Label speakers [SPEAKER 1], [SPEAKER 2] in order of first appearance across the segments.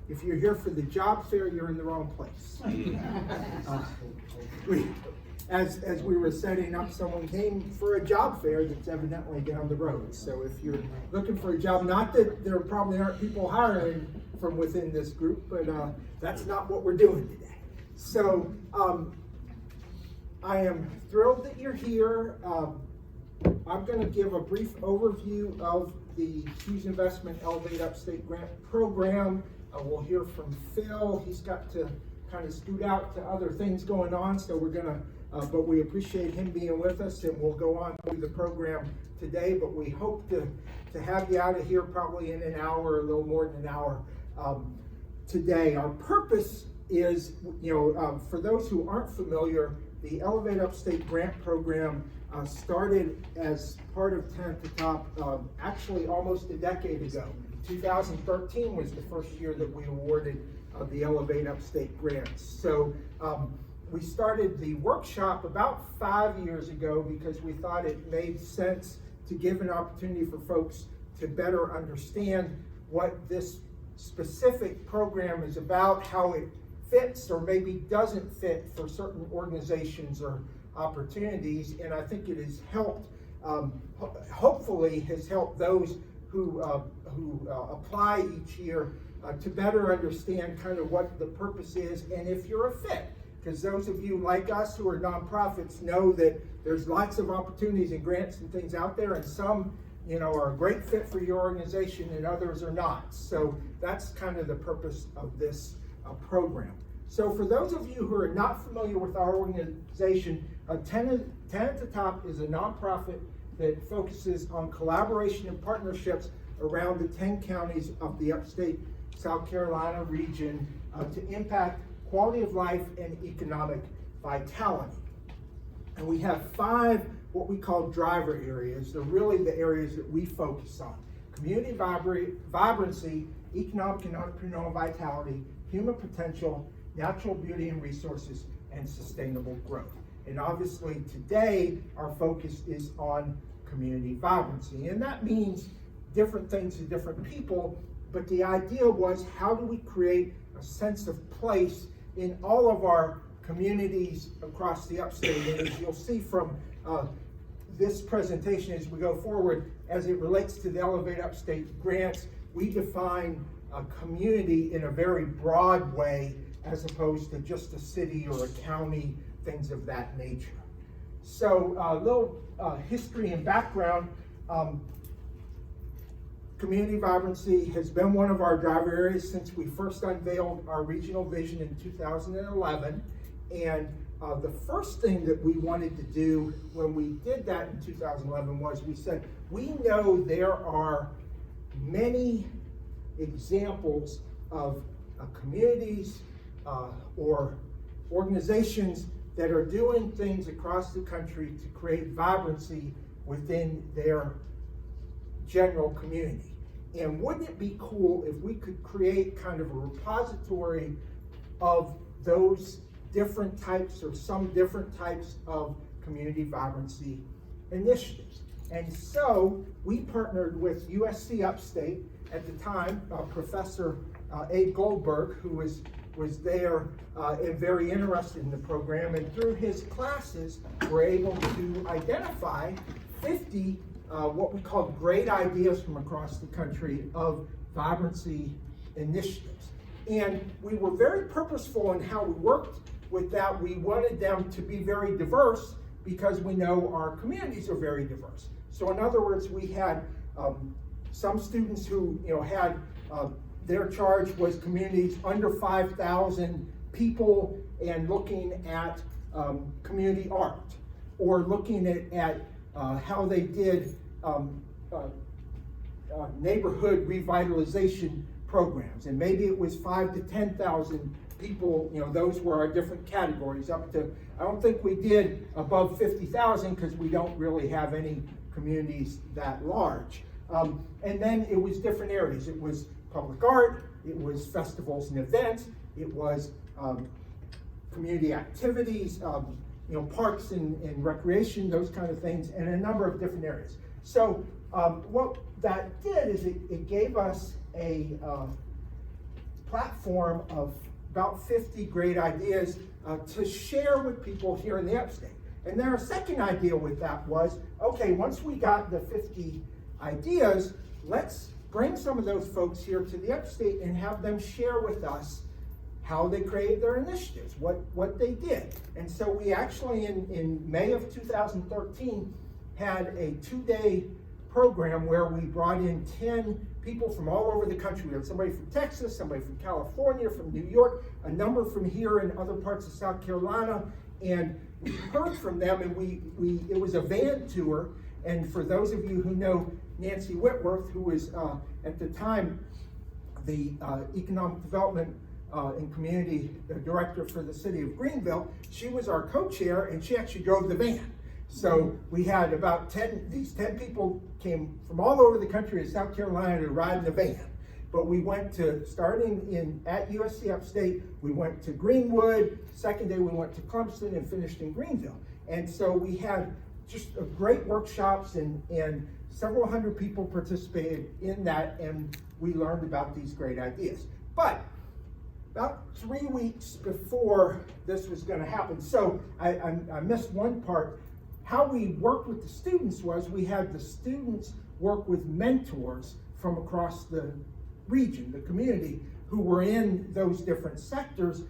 [SPEAKER 1] If you're here for the job fair, you're in the wrong place. As we were setting up, someone came for a job fair that's evidently down the road. So if you're looking for a job, not that there probably aren't people hiring from within this group, but that's not what we're doing today. So I am thrilled that you're here. I'm going to give a brief overview of the Hughes Investment Elevate Upstate Grant Program. We'll hear from Phil. He's got to kind of scoot out to other things going on, so we're going to but we appreciate him being with us, and we'll go on through the program today, but we hope to have you out of here probably in an hour, a little more than an hour today. Our purpose is, for those who aren't familiar, the Elevate Upstate Grant Program started as part of 10 at the Top actually almost a decade ago. 2013 was the first year that we awarded the Elevate Upstate grants. So we started the workshop about 5 years ago because we thought it made sense to give an opportunity for folks to better understand what this specific program is about, how it fits or maybe doesn't fit for certain organizations or opportunities. And I think it has helped, hopefully has helped those who apply each year to better understand kind of what the purpose is and if you're a fit. Because those of you like us who are nonprofits know that there's lots of opportunities and grants and things out there, and some are a great fit for your organization and others are not. So that's kind of the purpose of this program. So for those of you who are not familiar with our organization, 10 at the Top is a nonprofit that focuses on collaboration and partnerships around the 10 counties of the upstate South Carolina region to impact quality of life and economic vitality. And we have 5 what we call driver areas. They're really the areas that we focus on: community vibrancy, economic and entrepreneurial vitality, human potential, natural beauty and resources, and sustainable growth. And obviously today our focus is on community vibrancy, and that means different things to different people, but the idea was, how do we create a sense of place in all of our communities across the upstate? And as you'll see from this presentation as we go forward, as it relates to the Elevate Upstate grants, we define a community in a very broad way as opposed to just a city or a county, things of that nature. So a little history and background. Community vibrancy has been one of our driver areas since we first unveiled our regional vision in 2011. And the first thing that we wanted to do when we did that in 2011 was we said, we know there are many examples of communities or organizations that are doing things across the country to create vibrancy within their general community. And wouldn't it be cool if we could create kind of a repository of those different types or some different types of community vibrancy initiatives? And so we partnered with USC Upstate at the time, Professor Abe Goldberg, who was there and very interested in the program, and through his classes were able to identify 50 what we call great ideas from across the country of vibrancy initiatives. And we were very purposeful in how we worked with that. We wanted them to be very diverse because we know our communities are very diverse. So in other words, we had some students who had their charge was communities under 5,000 people and looking at community art, or looking at how they did neighborhood revitalization programs, and maybe it was 5,000 to 10,000 people. Those were our different categories. Up to, I don't think we did above 50,000 because we don't really have any communities that large. And then it was different areas. It was public art, it was festivals and events, it was community activities, parks and recreation, those kind of things, and a number of different areas. So what that did is it gave us platform of about 50 great ideas to share with people here in the Upstate. And then our second idea with that was, okay, once we got the 50 ideas, let's bring some of those folks here to the Upstate and have them share with us how they created their initiatives, what they did. And so we actually, in May of 2013, had a 2-day program where we brought in 10 people from all over the country. We had somebody from Texas, somebody from California, from New York, a number from here in other parts of South Carolina, and we heard from them, and it was a van tour. And for those of you who know Nancy Whitworth, who was at the time the Economic Development and Community Director for the city of Greenville, she was our co-chair, and she actually drove the van. So we had about 10 people came from all over the country to South Carolina to ride in the van. But we went to, starting at USC Upstate, we went to Greenwood, second day we went to Clemson, and finished in Greenville. And so we had just great workshops, and several hundred people participated in that, and we learned about these great ideas. But about 3 weeks before this was going to happen, so I missed one part. How we worked with the students was we had the students work with mentors from across the region, the community, who were in those different sectors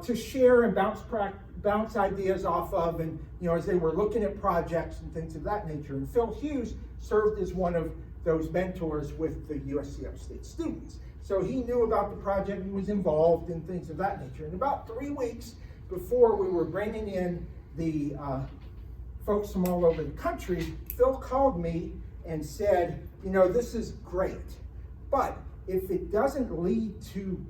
[SPEAKER 1] to share and bounce ideas off of, and as they were looking at projects and things of that nature. And Phil Hughes served as one of those mentors with the USC Upstate students. So he knew about the project and was involved in things of that nature. And about 3 weeks before we were bringing in the folks from all over the country, Phil called me and said, this is great, but if it doesn't lead to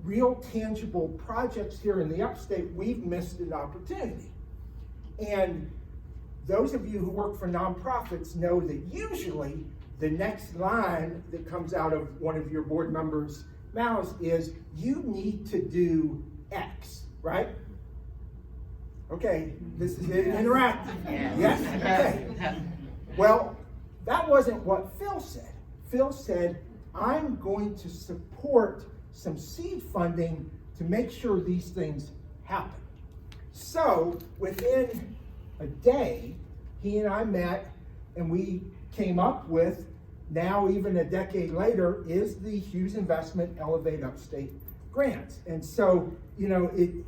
[SPEAKER 1] real tangible projects here in the Upstate, we've missed an opportunity. And those of you who work for nonprofits know that usually the next line that comes out of one of your board members' mouths is, you need to do X, right? Okay, this is interactive. Yes? Okay. Well, that wasn't what Phil said. Phil said, I'm going to support some seed funding to make sure these things happen. So within a day, he and I met, and we came up with, now even a decade later, is the Hughes Investment Elevate Upstate grants. And so, it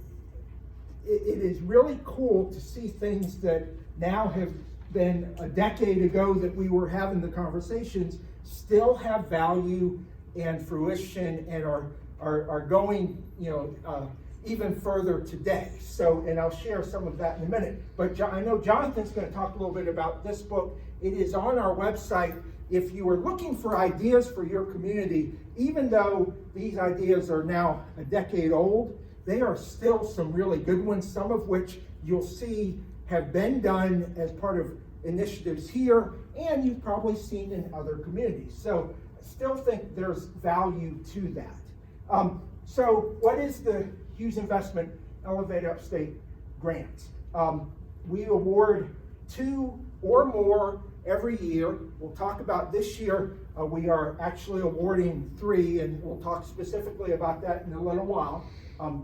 [SPEAKER 1] is really cool to see things that now have been a decade ago that we were having the conversations still have value and fruition and are going even further today. So, and I'll share some of that in a minute. But I know Jonathan's going to talk a little bit about this book. It is on our website. If you are looking for ideas for your community, even though these ideas are now a decade old, they are still some really good ones, some of which you'll see have been done as part of initiatives here, and you've probably seen in other communities. So I still think there's value to that. So what is the Hughes Investment Elevate Upstate grants? We award 2 or more every year. We'll talk about this year. We are actually awarding 3, and we'll talk specifically about that in a little while.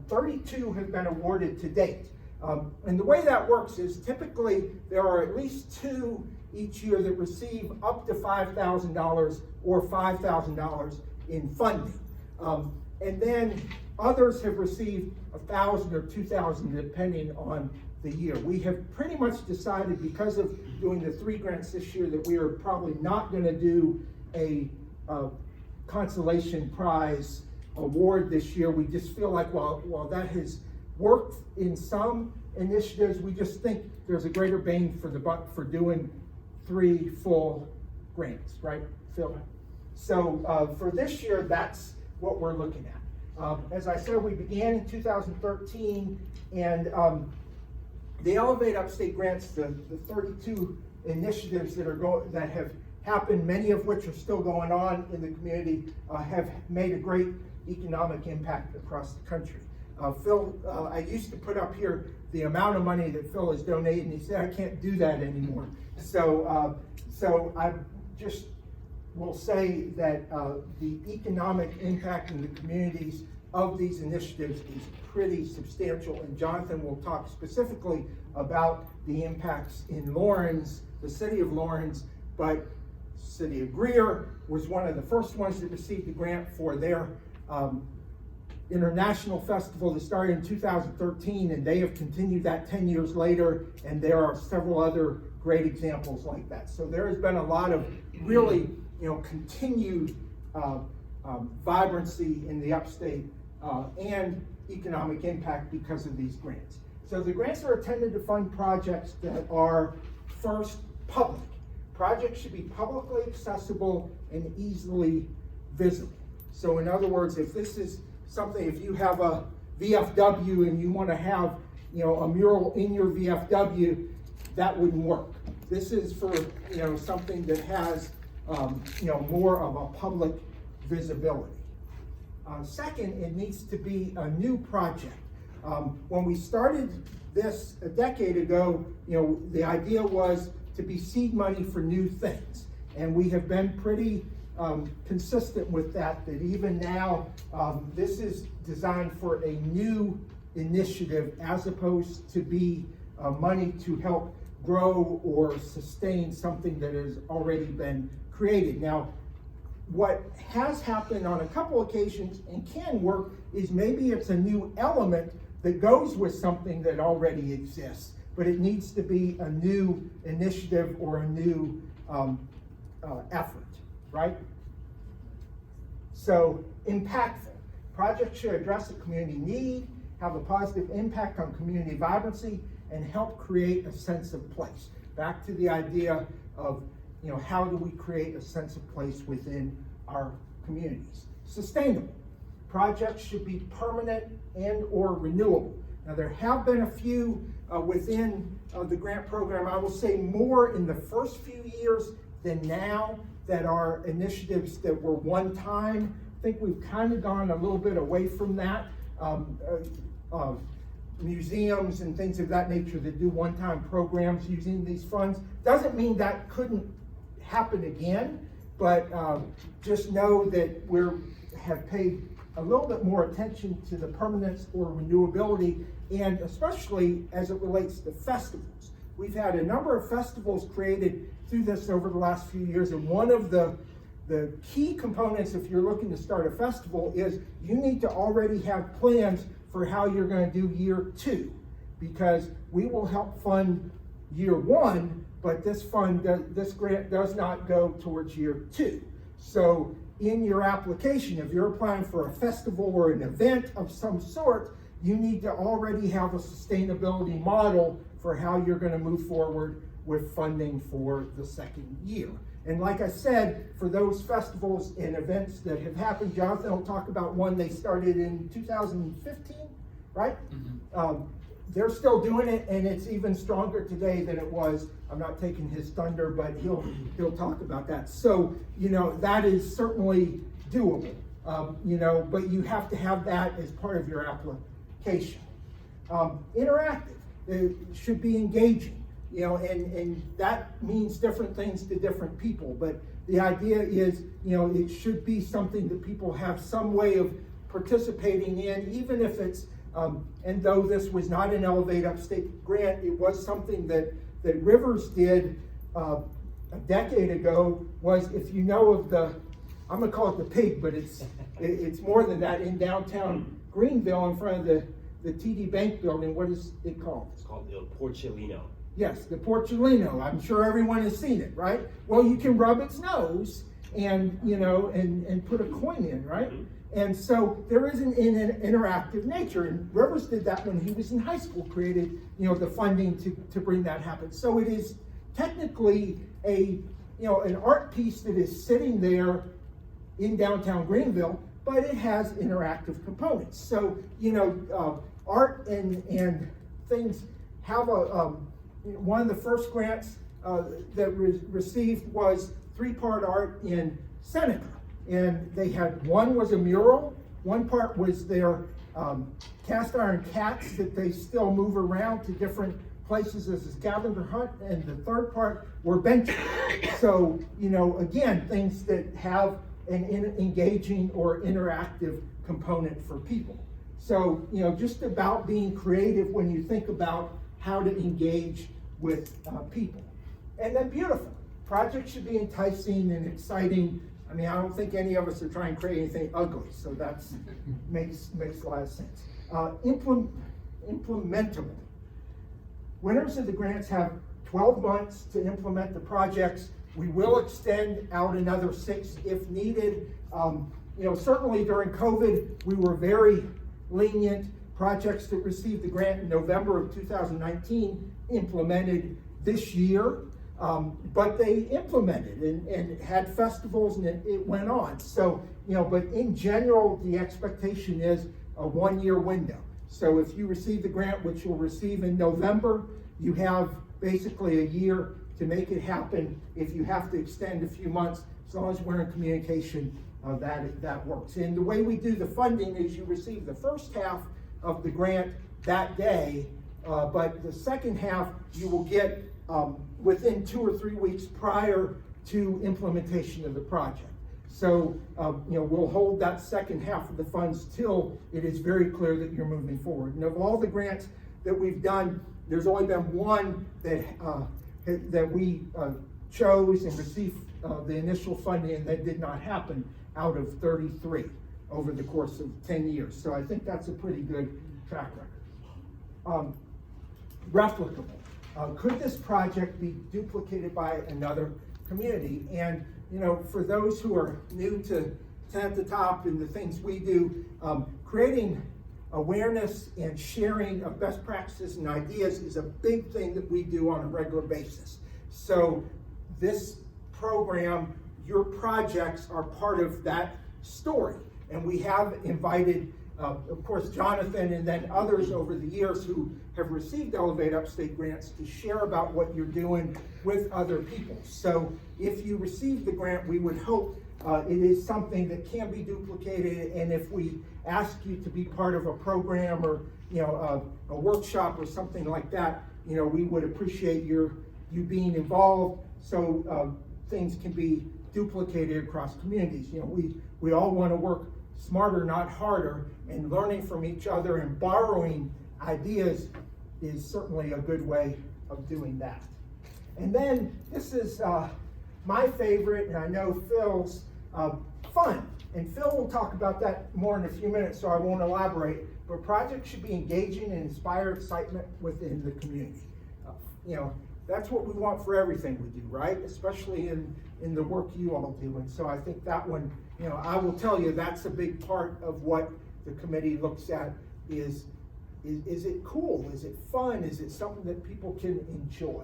[SPEAKER 1] 32 have been awarded to date. And the way that works is typically there are at least 2 each year that receive up to $5,000 or $5,000 in funding. And then others have received $1,000 or $2,000 depending on the year. We have pretty much decided, because of doing the 3 grants this year, that we are probably not going to do a consolation prize award this year. We just feel like while that has worked in some initiatives, we just think there's a greater bang for the buck for doing 3 full grants, right, Phil? So for this year, that's what we're looking at. As I said, we began in 2013, and the Elevate Upstate grants, the 32 initiatives that have happened, many of which are still going on in the community, have made a great economic impact across the country. Phil, I used to put up here the amount of money that Phil has donated, and he said I can't do that anymore. So I'm just will say that the economic impact in the communities of these initiatives is pretty substantial, and Jonathan will talk specifically about the impacts in Lawrence, the city of Lawrence, but City of Greer was one of the first ones that received the grant for their international festival that started in 2013, and they have continued that 10 years later, and there are several other great examples like that. So there has been a lot of really, continued vibrancy in the upstate and economic impact because of these grants. So the grants are intended to fund projects that are first public. Projects should be publicly accessible and easily visible. So in other words, if this is something, if you have a VFW and you want to have, a mural in your VFW, that wouldn't work. This is for, something that has, more of a public visibility. Second, it needs to be a new project. When we started this a decade ago, the idea was to be seed money for new things. And we have been pretty consistent with that even now, this is designed for a new initiative as opposed to be money to help grow or sustain something that has already been created. Now, what has happened on a couple occasions and can work is maybe it's a new element that goes with something that already exists, but it needs to be a new initiative or a new effort, right? So, impactful. Projects should address a community need, have a positive impact on community vibrancy, and help create a sense of place. Back to the idea of, how do we create a sense of place within our communities? Sustainable. Projects should be permanent and or renewable. Now there have been a few within the grant program, I will say more in the first few years than now, that are initiatives that were one time. I think we've kind of gone a little bit away from that. Museums and things of that nature that do one-time programs using these funds. Doesn't mean that couldn't happen again, but just know that we have paid a little bit more attention to the permanence or renewability, and especially as it relates to festivals. We've had a number of festivals created through this over the last few years, and one of the key components if you're looking to start a festival is you need to already have plans for how you're going to do year 2, because we will help fund year 1, but this grant does not go towards year 2. So in your application, if you're applying for a festival or an event of some sort, you need to already have a sustainability model for how you're going to move forward with funding for the second year. And like I said, for those festivals and events that have happened, Jonathan will talk about one they started in 2015, right? Mm-hmm. They're still doing it, and it's even stronger today than it was. I'm not taking his thunder, but he'll talk about that. So, that is certainly doable, but you have to have that as part of your application. Interactive, it should be engaging. And that means different things to different people, but the idea is, it should be something that people have some way of participating in, even if it's, and though this was not an Elevate Upstate grant, it was something that Rivers did a decade ago, was, if you know of I'm gonna call it the pig, but it's more than that, in downtown Greenville in front of the TD Bank building. What is it called?
[SPEAKER 2] It's called Il Porcellino.
[SPEAKER 1] Yes, the Porcellino. I'm sure everyone has seen it, right? Well, you can rub its nose and, and put a coin in, right? Mm-hmm. And so there is an interactive nature, and Rivers did that when he was in high school, created, the funding to bring that happen. So it is technically an art piece that is sitting there in downtown Greenville, but it has interactive components. So, art and things have one of the first grants that received was 3-part art in Seneca. And they had, one was a mural, one part was their cast iron cats that they still move around to different places as a scavenger hunt, and the third part were benches. So, again, things that have an engaging or interactive component for people. So, just about being creative when you think about how to engage with people. And then beautiful. Projects should be enticing and exciting. I mean, I don't think any of us are trying to create anything ugly, so that makes a lot of sense. Implementable. Winners of the grants have 12 months to implement the projects. We will extend out another 6 if needed. Certainly during COVID, we were very lenient. Projects that received the grant in November of 2019 implemented this year, but they implemented and had festivals, and it went on. So, but in general, the expectation is a 1-year window. So if you receive the grant, which you'll receive in November, you have basically a year to make it happen. If you have to extend a few months, as long as we're in communication, that works. And the way we do the funding is you receive the first half of the grant that day, but the second half you will get within 2 or 3 weeks prior to implementation of the project. So, we'll hold that second half of the funds till it is very clear that you're moving forward. And of all the grants that we've done, there's only been one that we chose and received the initial funding, and that did not happen out of 33 over the course of 10 years. So I think that's a pretty good track record. Replicable. Could this project be duplicated by another community? And for those who are new to 10 at the Top and the things we do, creating awareness and sharing of best practices and ideas is a big thing that we do on a regular basis. So this program, your projects are part of that story. And we have invited, of course, Jonathan and then others over the years who have received Elevate Upstate grants to share about what you're doing with other people. So if you receive the grant, we would hope it is something that can be duplicated, and if we ask you to be part of a program or a workshop or something like that, we would appreciate you being involved so things can be duplicated across communities. We all want to work smarter, not harder, and learning from each other and borrowing ideas is certainly a good way of doing that. And then this is my favorite, and I know Phil's, fun. And Phil will talk about that more in a few minutes, so I won't elaborate, but projects should be engaging and inspire excitement within the community. That's what we want for everything we do, right? Especially in the work you all do. And so I think that one, I will tell you, that's a big part of what the committee looks at is it cool? Is it fun? Is it something that people can enjoy?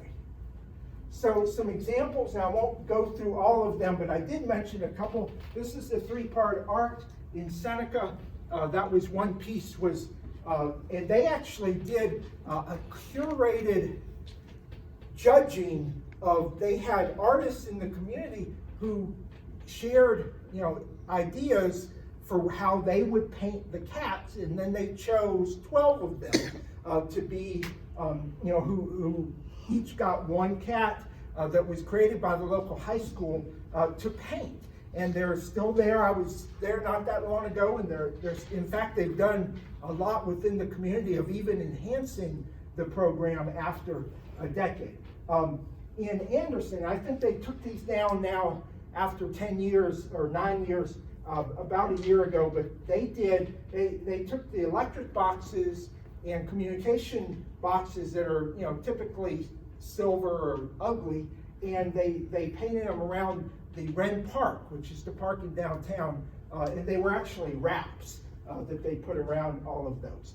[SPEAKER 1] So some examples, and I won't go through all of them, but I did mention a couple. This is the 3-part art in Seneca. That was one piece, and they actually did a curated judging of, they had artists in the community who shared, ideas for how they would paint the cats, and then they chose 12 of them to be, who each got one cat that was created by the local high school to paint. And they're still there. I was there not that long ago, and in fact, they've done a lot within the community of even enhancing the program after a decade. In Anderson, I think they took these down now after 10 years or 9 years, about a year ago, but they took the electric boxes and communication boxes that are typically silver or ugly, and they painted them around the Wren Park, which is the park in downtown, and they were actually wraps that they put around all of those.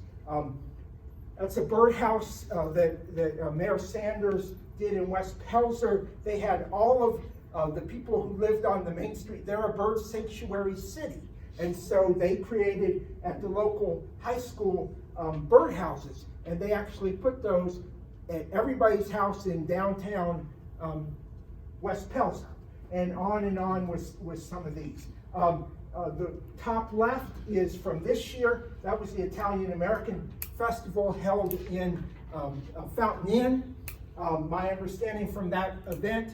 [SPEAKER 1] That's a birdhouse that Mayor Sanders did in West Pelzer. They had all of the people who lived on the main street. They're a bird sanctuary city, and so they created at the local high school birdhouses, and they actually put those at everybody's house in downtown West Pelzer, and on with some of these. The top left is from this year. That was the Italian American Festival held in Fountain Inn. My understanding from that event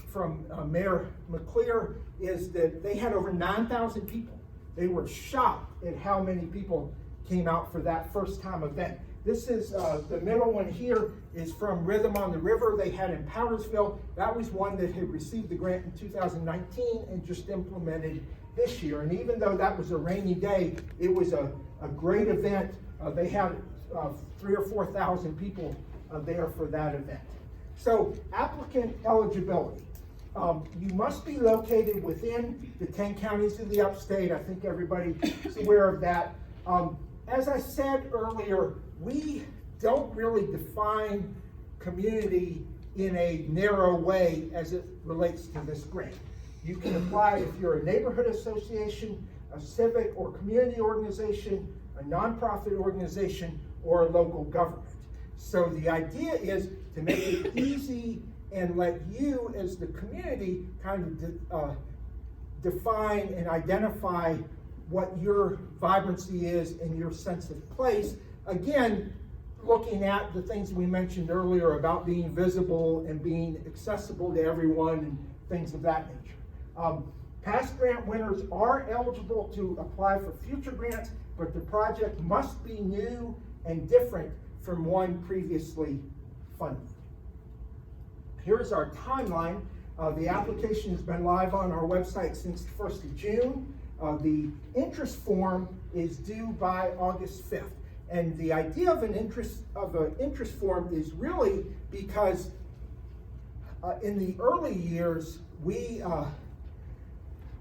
[SPEAKER 1] from Mayor McClear is that they had over 9,000 people. They were shocked at how many people came out for that first time event. This is, the middle one here is from Rhythm on the River they had in Powdersville. That was one that had received the grant in 2019 and just implemented this year. And even though that was a rainy day, it was a great event. They had 3,000 or 4,000 people there for that event. So applicant eligibility. You must be located within the 10 counties of the upstate. I think everybody is aware of that. As I said earlier, we don't really define community in a narrow way as it relates to this grant. You can apply if you're a neighborhood association, a civic or community organization, a nonprofit organization, or a local government. So the idea is to make it easy and let you as the community kind of define and identify what your vibrancy is and your sense of place. Again, looking at the things we mentioned earlier about being visible and being accessible to everyone and things of that nature. Past grant winners are eligible to apply for future grants, but the project must be new and different from one previously funded. Here's our timeline. The application has been live on our website since the 1st of June. The interest form is due by August 5th. And the idea of an interest form is really because in the early years, we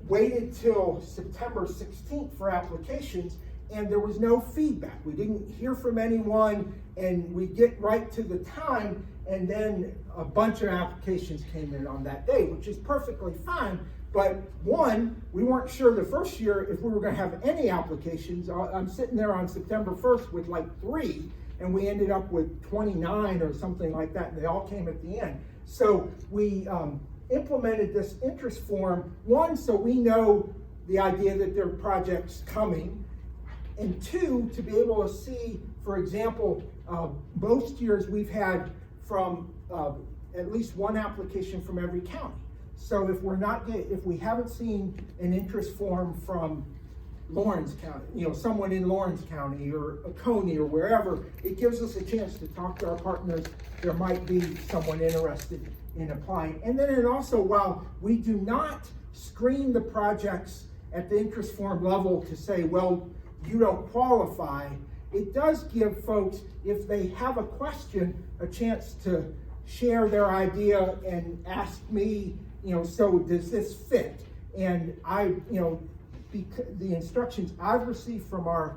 [SPEAKER 1] waited till September 16th for applications, and there was no feedback. We didn't hear from anyone, and we get right to the time, and then a bunch of applications came in on that day, which is perfectly fine. But one, we weren't sure the first year if we were going to have any applications. I'm sitting there on September 1st with like 3, and we ended up with 29 or something like that, and they all came at the end. So we implemented this interest form, one, so we know the idea that there are projects coming, and two, to be able to see, for example, most years we've had from at least one application from every county. So if we haven't seen an interest form from Lawrence County, someone in Lawrence County or Oconee or wherever, it gives us a chance to talk to our partners. There might be someone interested in applying. And then also, while we do not screen the projects at the interest form level to say, well, you don't qualify, it does give folks, if they have a question, a chance to share their idea and ask me, so does this fit? And the instructions I've received from our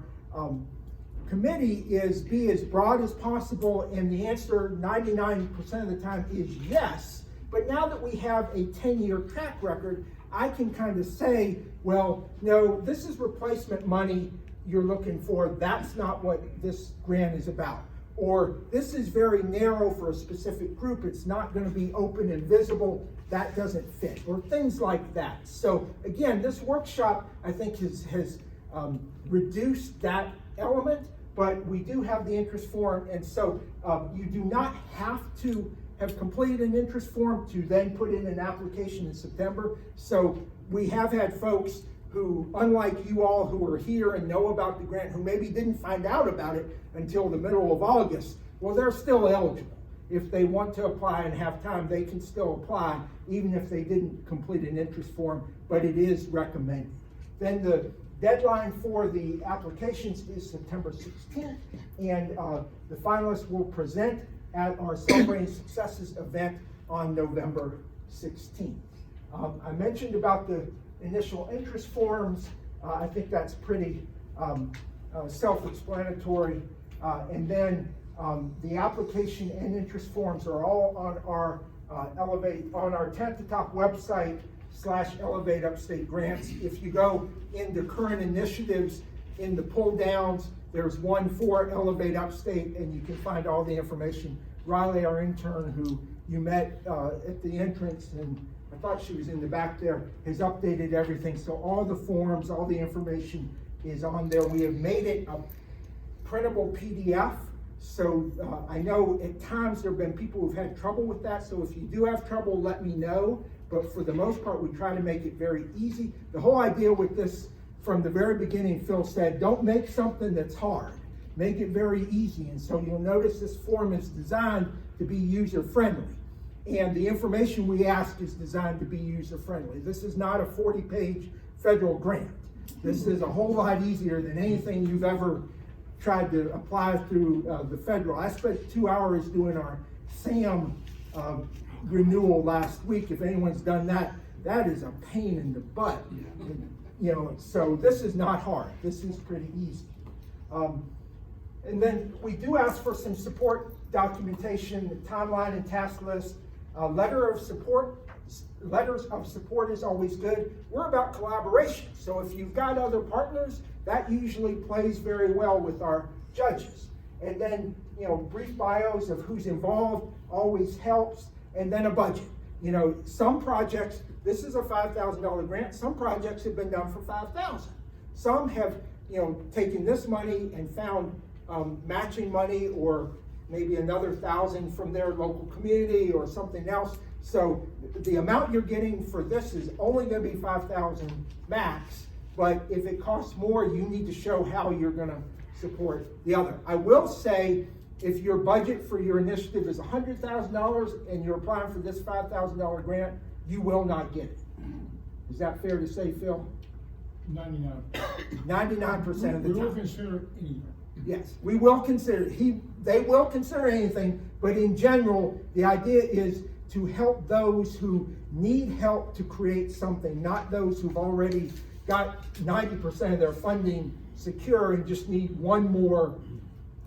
[SPEAKER 1] committee is be as broad as possible, and the answer 99% of the time is yes. But now that we have a 10-year track record, I can kind of say, well, no, this is replacement money you're looking for. That's not what this grant is about. Or this is very narrow for a specific group. It's not going to be open and visible. That doesn't fit, or things like that. So again, this workshop, I think, has reduced that element, but we do have the interest form, and so you do not have to have completed an interest form to then put in an application in September. So we have had folks who, unlike you all who are here and know about the grant, who maybe didn't find out about it until the middle of August, well, they're still eligible. If they want to apply and have time, they can still apply, even if they didn't complete an interest form, but it is recommended. Then the deadline for the applications is September 16th, and the finalists will present at our Celebrating Successes event on November 16th. I mentioned about the initial interest forms. I think that's pretty self-explanatory. And then the application and interest forms are all on our on our 10 at the Top website /Elevate Upstate Grants. If you go into current initiatives in the pull downs, there's one for Elevate Upstate, and you can find all the information. Riley, our intern, who you met at the entrance, and I I thought she was in the back there, has updated everything. So all the forms, all the information is on there. We have made it a printable PDF. So I know at times there have been people who've had trouble with that. So if you do have trouble, let me know. But for the most part, we try to make it very easy. The whole idea with this, from the very beginning, Phil said, don't make something that's hard. Make it very easy. And so you'll notice this form is designed to be user-friendly. And the information we ask is designed to be user-friendly. This is not a 40-page federal grant. This is a whole lot easier than anything you've ever tried to apply through the federal. I spent 2 hours doing our SAM renewal last week. If anyone's done that, that is a pain in the butt. You know, so this is not hard. This is pretty easy. And then we do ask for some support documentation, the timeline and task list, letter of support. Letters of support is always good. We're about collaboration. So if you've got other partners, that usually plays very well with our judges. And then, you know, brief bios of who's involved always helps. And then a budget. You know, some projects, this is a $5,000 grant. Some projects have been done for $5,000. Some have, you know, taken this money and found matching money, or maybe another $1,000 from their local community or something else. So the amount you're getting for this is only going to be $5,000 max. But if it costs more, you need to show how you're going to support the other. I will say, if your budget for your initiative is $100,000 and you're applying for this $5,000 grant, you will not get it. Is that fair to say, Phil?
[SPEAKER 2] 99.
[SPEAKER 1] 99% of the time.
[SPEAKER 2] We will consider anything.
[SPEAKER 1] Yes, we will consider. They will consider anything, but in general, the idea is to help those who need help to create something, not those who've already got 90% of their funding secure and just need one more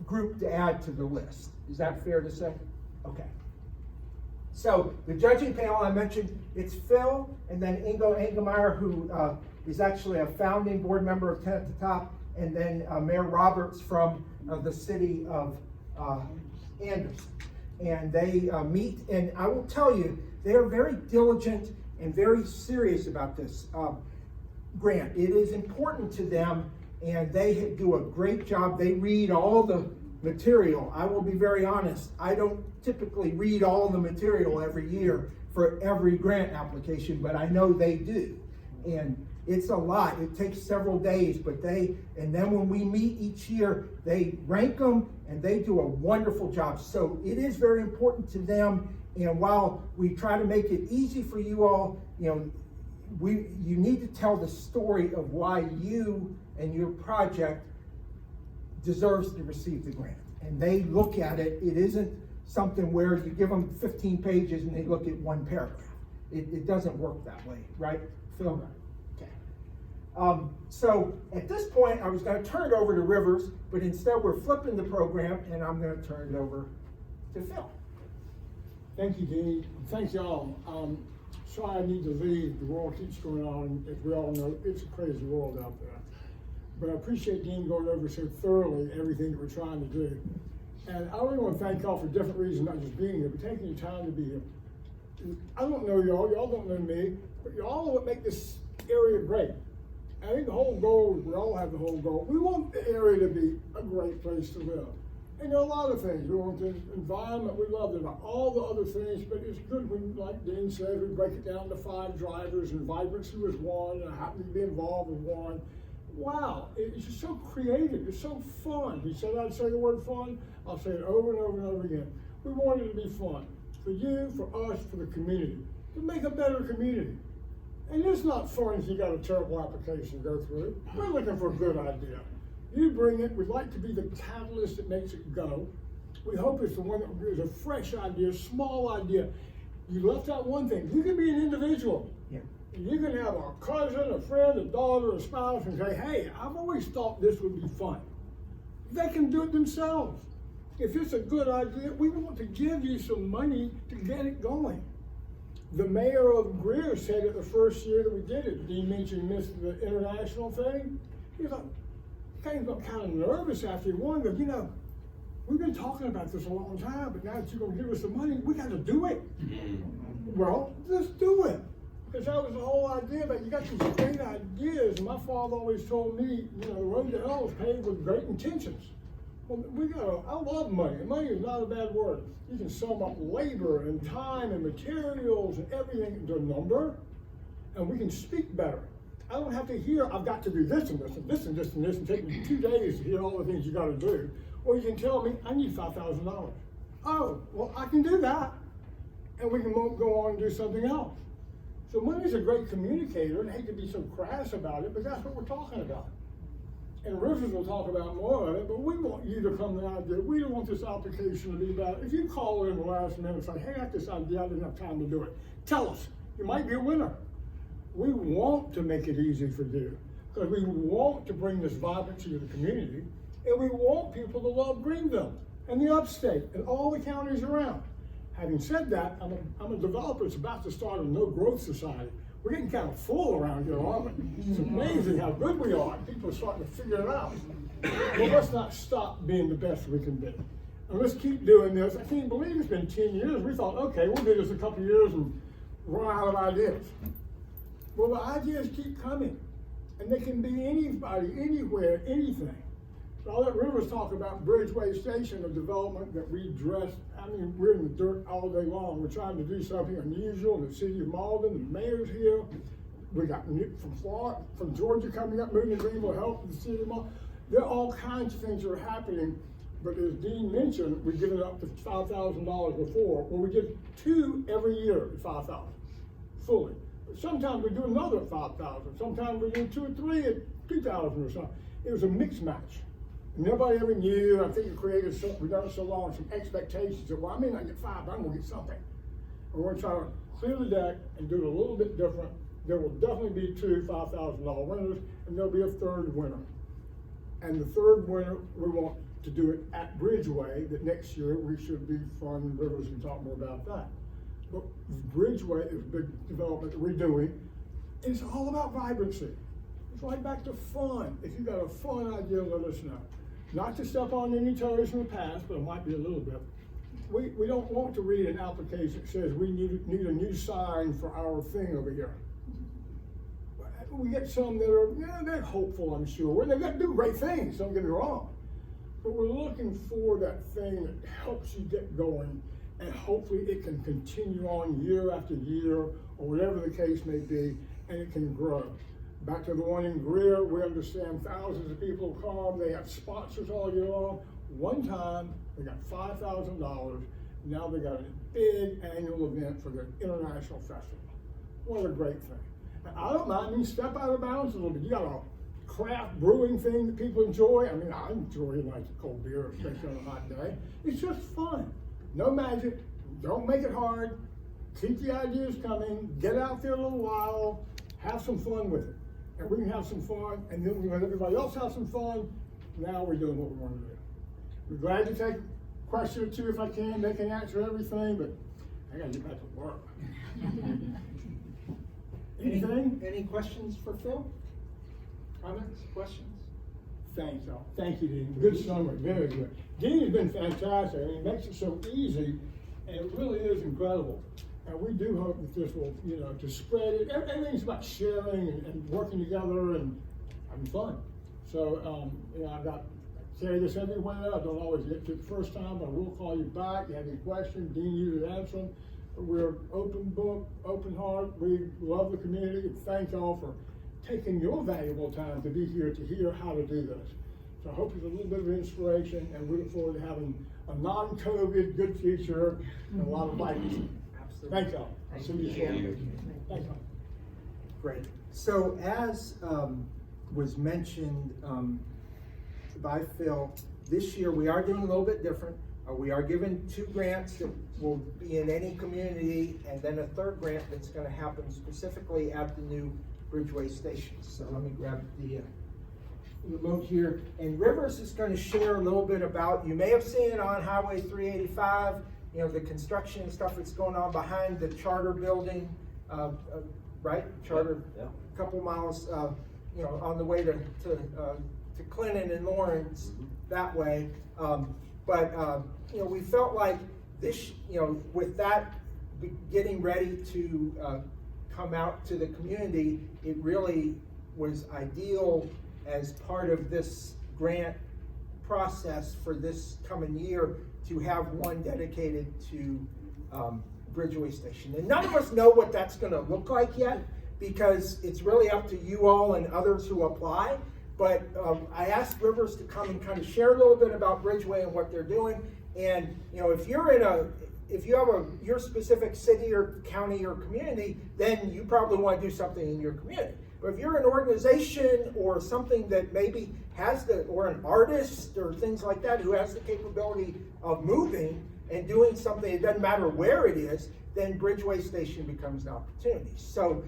[SPEAKER 1] group to add to the list. Is that fair to say? Okay. So the judging panel I mentioned, it's Phil and then Ingo Engelmeyer, who is actually a founding board member of 10 at the Top, and then Mayor Roberts from the city of Anderson. And they meet, and I will tell you, they are very diligent and very serious about this grant. It is important to them, and they do a great job. They read all the material. I will be very honest, I don't typically read all the material every year for every grant application, but I know they do. And it's a lot. It takes several days, but and then when we meet each year, they rank them and they do a wonderful job. So it is very important to them. And while we try to make it easy for you all, you know, you need to tell the story of why you and your project deserves to receive the grant. And they look at it. It isn't something where you give them 15 pages and they look at one paragraph. It doesn't work that way, right, Phil? Okay. So at this point, I was going to turn it over to Rivers, but instead we're flipping the program, and I'm going to turn it over to Phil.
[SPEAKER 2] Thank you, Dee. Thank y'all. Sorry I need to leave. The world keeps going on. As we all know, it's a crazy world out there. But I appreciate Dean going over so thoroughly everything that we're trying to do. And I really want to thank y'all for different reasons, not just being here, but taking your time to be here. I don't know y'all don't know me, but y'all are what make this area great. I think the whole goal, we all have the whole goal. We want the area to be a great place to live. And there are a lot of things. We want the environment, we love it, all the other things, but it's good when, like Dean said, we break it down to 5 drivers, and Vibrancy was one, and I happen to be involved with one. Wow, it's just so creative, it's so fun. He said I'd say the word fun, I'll say it over and over and over again. We want it to be fun, for you, for us, for the community, to make a better community. And it's not fun if you got a terrible application to go through. We're looking for a good idea. You bring it, we'd like to be the catalyst that makes it go. We hope it's the one that is a fresh idea, small idea. You left out one thing, you can be an individual.
[SPEAKER 1] Yeah.
[SPEAKER 2] You can have a cousin, a friend, a daughter, a spouse, and say, hey, I've always thought this would be fun. They can do it themselves. If it's a good idea, we want to give you some money to get it going. The mayor of Greer said it the first year that we did it. Dean mentioned the international thing. He was like, got kind of nervous after he won, but you know, we've been talking about this a long time, but now that you're going to give us the money, we got to do it. Well, let's do it. Because that was the whole idea, that you got these great ideas, and my father always told me, you know, the road to hell is paved with great intentions. Well, I love money, and money is not a bad word. You can sum up labor and time and materials and everything into a number, and we can speak better. I don't have to hear, I've got to do this and this and this and this and this, and take me 2 days to hear all the things you gotta do. Or you can tell me, I need $5,000. Oh, well, I can do that. And we can go on and do something else. So money's a great communicator, and I hate to be so crass about it, but that's what we're talking about. And Rivers will talk about more of it, but we want you to come to the idea. We don't want this application to be bad. If you call in the last minute and say, hey, I got this idea, I didn't have time to do it, tell us. You might be a winner. We want to make it easy for you, because we want to bring this vibrancy to the community, and we want people to love Greenville and the Upstate and all the counties around. Having said that, I'm a developer that's about to start a no-growth society. We're getting kind of full around here, aren't we? It's amazing how good we are. People are starting to figure it out. Well, let's not stop being the best we can be. And let's keep doing this. I can't believe it's been 10 years. We thought, okay, we'll do this a couple of years and run out of ideas. Well, the ideas keep coming. And they can be anybody, anywhere, anything. So I'll let Rivers talk about Bridgeway Station, a development that we dressed. I mean, we're in the dirt all day long. We're trying to do something unusual in the city of Malden. The mayor's here. We got from Florida, from Georgia coming up, moving to Greenville, help the city of Malden. There are all kinds of things that are happening. But as Dean mentioned, we've given up to $5,000 before. Well, we did 2 every year at $5,000, fully. But sometimes we do another at $5,000. Sometimes we do 2 or 3 at $2,000 or something. It was a mixed match. And nobody ever knew. I think it created, we've done it so long, some expectations that, well, I may not get 5, but I'm gonna get something. And we're trying to clear the deck and do it a little bit different. There will definitely be 2 $5,000 winners, and there'll be a 3rd winner. And the 3rd winner, we want to do it at Bridgeway, that next year we should be funding Rivers and talk more about that. But Bridgeway is a big development that we're doing. It's all about vibrancy. It's right back to fun. If you got a fun idea, let us know. Not to step on any toes from the past, but it might be a little bit. We don't want to read an application that says we need a new sign for our thing over here. We get some that are, they're hopeful, I'm sure. They've got to do great things, don't get me wrong. But we're looking for that thing that helps you get going, and hopefully it can continue on year after year, or whatever the case may be, and it can grow. Back to the one in Greer, we understand thousands of people come, they have sponsors all year long. One time, they got $5,000, now they got a big annual event for their international festival. What a great thing. And I don't mind, I mean, step out of bounds a little bit. You got a craft brewing thing that people enjoy. I mean, I enjoy a nice cold beer, especially on a hot day. It's just fun. No magic, don't make it hard. Keep the ideas coming, get out there a little while, have some fun with it. And we can have some fun, and then we let everybody else have some fun. Now we're doing what we want to do. We're glad to take a question or 2 if I can. They can answer everything, but I gotta get back to work. Anything?
[SPEAKER 1] Any questions for Phil? Comments, questions?
[SPEAKER 2] Thanks, y'all. Thank you, Dean. Good summary, very good. Dean has been fantastic. I mean, he makes it so easy, and it really is incredible. And we do hope that this will, to spread it. Everything's about sharing and working together and having fun. So, I carry this everywhere. I don't always get to it the first time, but I will call you back. You have any questions, Dean usually answers them. We're open book, open heart. We love the community, and thank y'all for taking your valuable time to be here to hear how to do this. So I hope it's a little bit of inspiration, and we look forward to having a non-COVID good future and a lot of vibrancy. Thank y'all.
[SPEAKER 1] Thank you.
[SPEAKER 2] Thank y'all.
[SPEAKER 1] Great. So as was mentioned by Phil, this year we are doing a little bit different. We are giving 2 grants that will be in any community, and then a 3rd grant that's going to happen specifically at the new Bridgeway Station. So let me grab the remote here. And Rivers is going to share a little bit about, you may have seen it on Highway 385, the construction and stuff that's going on behind the Charter building, right? Charter,
[SPEAKER 3] yeah.
[SPEAKER 1] A couple miles, on the way to Clinton and Lawrence, that way. We felt like this, with that getting ready to come out to the community, it really was ideal as part of this grant process for this coming year to have one dedicated to Bridgeway Station. And none of us know what that's gonna look like yet, because it's really up to you all and others who apply. But I asked Rivers to come and kind of share a little bit about Bridgeway and what they're doing. And if you're if you have your specific city or county or community, then you probably want to do something in your community. But if you're an organization or something that maybe has or an artist or things like that who has the capability of moving and doing something, it doesn't matter where it is, then Bridgeway Station becomes an opportunity. So,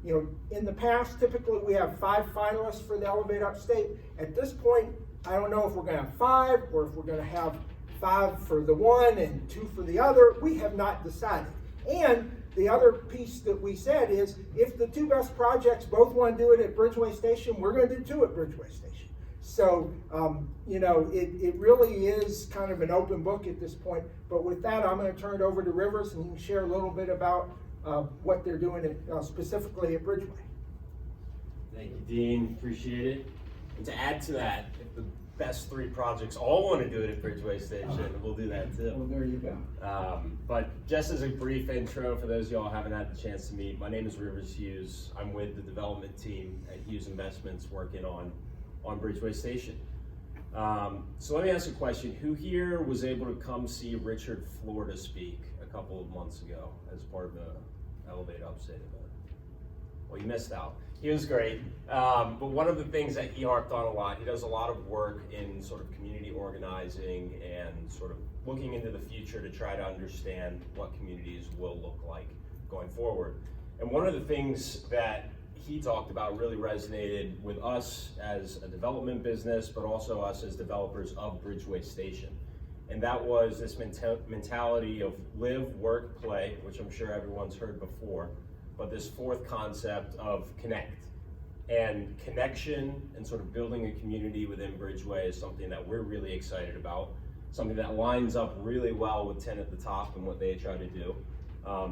[SPEAKER 1] in the past, typically we have 5 finalists for the Elevate Upstate. At this point, I don't know if we're gonna have 5 or if we're gonna have 5 for the one and 2 for the other. We have not decided. And the other piece that we said is, if the 2 best projects both want to do it at Bridgeway Station, we're going to do 2 at Bridgeway Station. So, it really is kind of an open book at this point. But with that, I'm going to turn it over to Rivers, and he can share a little bit about what they're doing specifically at Bridgeway.
[SPEAKER 3] Thank you, Dean. Appreciate it. And to add to that, if the best 3 projects all want to do it at Bridgeway Station, we'll do that too.
[SPEAKER 1] Well, there you go.
[SPEAKER 3] But just as a brief intro for those of y'all who haven't had the chance to meet, my name is Rivers Hughes. I'm with the development team at Hughes Investments working on Bridgeway Station. So let me ask a question. Who here was able to come see Richard Florida speak a couple of months ago as part of the Elevate Upstate event? Well, you missed out. He was great. But one of the things that he harped on a lot, he does a lot of work in sort of community organizing and sort of looking into the future to try to understand what communities will look like going forward. And one of the things that he talked about really resonated with us as a development business, but also us as developers of Bridgeway Station. And that was this mentality of live, work, play, which I'm sure everyone's heard before, but this 4th concept of connect. And connection and sort of building a community within Bridgeway is something that we're really excited about, something that lines up really well with 10 at the top and what they try to do.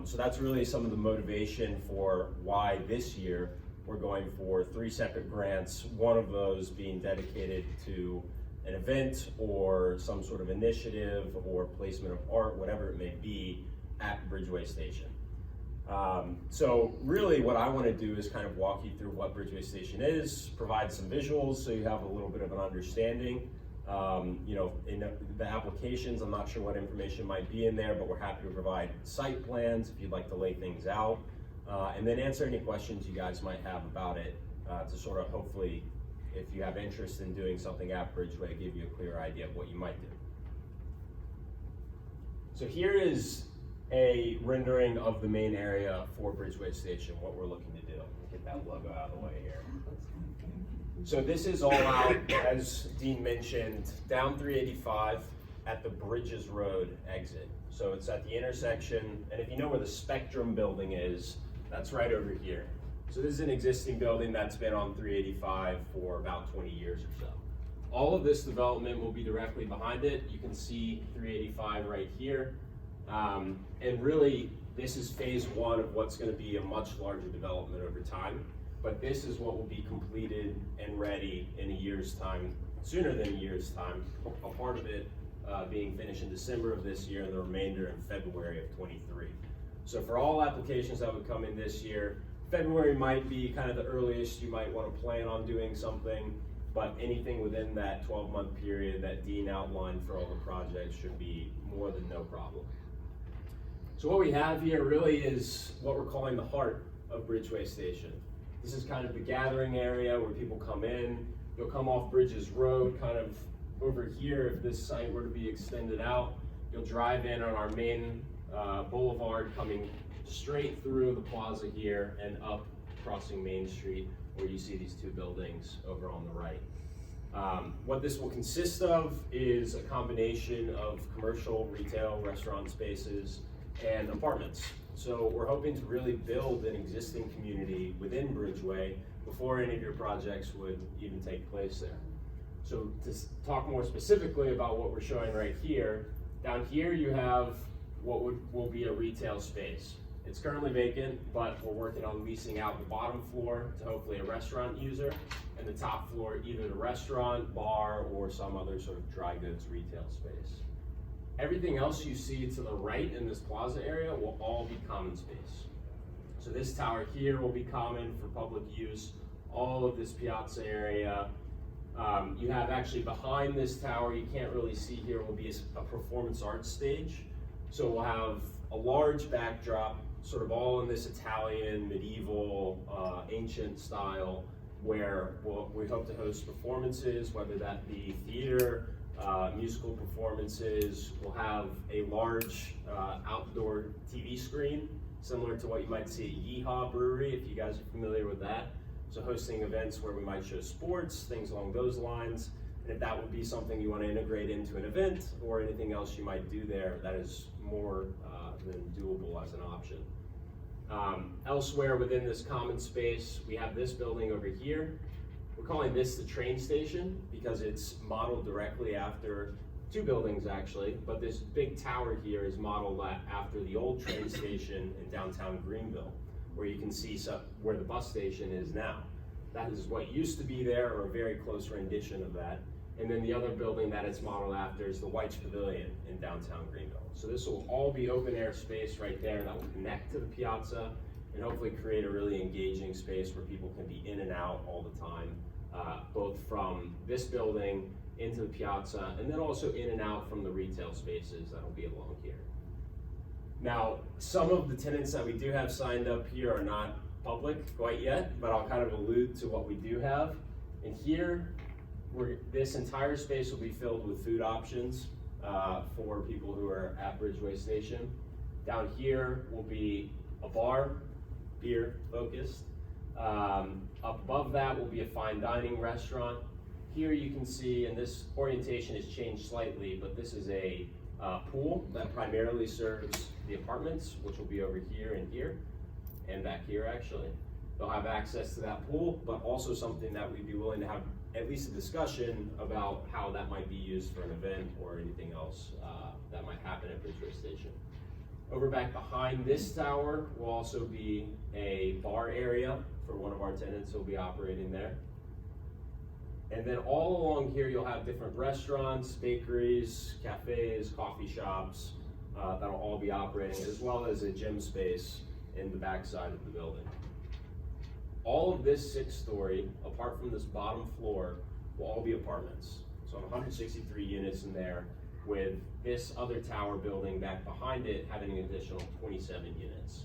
[SPEAKER 3] So that's really some of the motivation for why this year we're going for 3 separate grants, one of those being dedicated to an event or some sort of initiative or placement of art, whatever it may be, at Bridgeway Station. So really what I want to do is kind of walk you through what Bridgeway Station is, provide some visuals so you have a little bit of an understanding. In the applications, I'm not sure what information might be in there, but we're happy to provide site plans if you'd like to lay things out, and then answer any questions you guys might have about it to sort of hopefully, if you have interest in doing something at Bridgeway, give you a clear idea of what you might do. So here is a rendering of the main area for Bridgeway Station, what we're looking to do. Get that logo out of the way here. So this is all out, as Dean mentioned, down 385 at the Bridges Road exit. So it's at the intersection, and if you know where the Spectrum building is, that's right over here. So this is an existing building that's been on 385 for about 20 years or so. All of this development will be directly behind it. You can see 385 right here. And really, this is phase 1 of what's going to be a much larger development over time. But this is what will be completed and ready in a year's time, sooner than a year's time. A part of it being finished in December of this year and the remainder in February of 23. So for all applications that would come in this year, February might be kind of the earliest you might want to plan on doing something, but anything within that 12-month period that Dean outlined for all the projects should be more than no problem. So what we have here really is what we're calling the heart of Bridgeway Station. This is kind of the gathering area where people come in. You'll come off Bridges Road, kind of over here if this site were to be extended out. You'll drive in on our main boulevard, coming straight through the plaza here and up crossing Main Street, where you see these 2 buildings over on the right. What this will consist of is a combination of commercial, retail, restaurant spaces, and apartments. So we're hoping to really build an existing community within Bridgeway before any of your projects would even take place there. So to talk more specifically about what we're showing right here, down here you have what will be a retail space. It's currently vacant, but we're working on leasing out the bottom floor to hopefully a restaurant user, and the top floor either the restaurant, bar, or some other sort of dry goods retail space. Everything else you see to the right in this plaza area will all be common space. So this tower here will be common for public use. All of this piazza area. You have actually behind this tower, you can't really see here, will be a performance arts stage. So we'll have a large backdrop, sort of all in this Italian, medieval, ancient style, where we hope to host performances, whether that be theater, musical performances. We'll have a large outdoor TV screen, similar to what you might see at Yeehaw Brewery, if you guys are familiar with that. So hosting events where we might show sports, things along those lines. And if that would be something you want to integrate into an event or anything else you might do there, that is more than doable as an option. Elsewhere within this common space, we have this building over here. We're calling this the train station because it's modeled directly after two buildings actually, but this big tower here is modeled after the old train station in downtown Greenville, where you can see where the bus station is now. That is what used to be there, or a very close rendition of that. And then the other building that it's modeled after is the White's Pavilion in downtown Greenville. So this will all be open air space right there that will connect to the piazza and hopefully create a really engaging space where people can be in and out all the time, both from this building into the piazza and then also in and out from the retail spaces that will be along here. Now, some of the tenants that we do have signed up here are not public quite yet, but I'll kind of allude to what we do have. And here, this entire space will be filled with food options for people who are at Bridgeway Station. Down here will be a bar, beer focused. Up above that will be a fine dining restaurant. Here you can see, and this orientation has changed slightly, but this is a pool that primarily serves the apartments, which will be over here and back here actually. They'll have access to that pool, but also something that we'd be willing to have at least a discussion about how that might be used for an event or anything else that might happen at Bridgeway Station. Over back behind this tower will also be a bar area for one of our tenants who will be operating there. And then all along here, you'll have different restaurants, bakeries, cafes, coffee shops that'll all be operating, as well as a gym space in the backside of the building. All of this 6-story, apart from this bottom floor, will all be apartments. So 163 units in there, with this other tower building back behind it having an additional 27 units.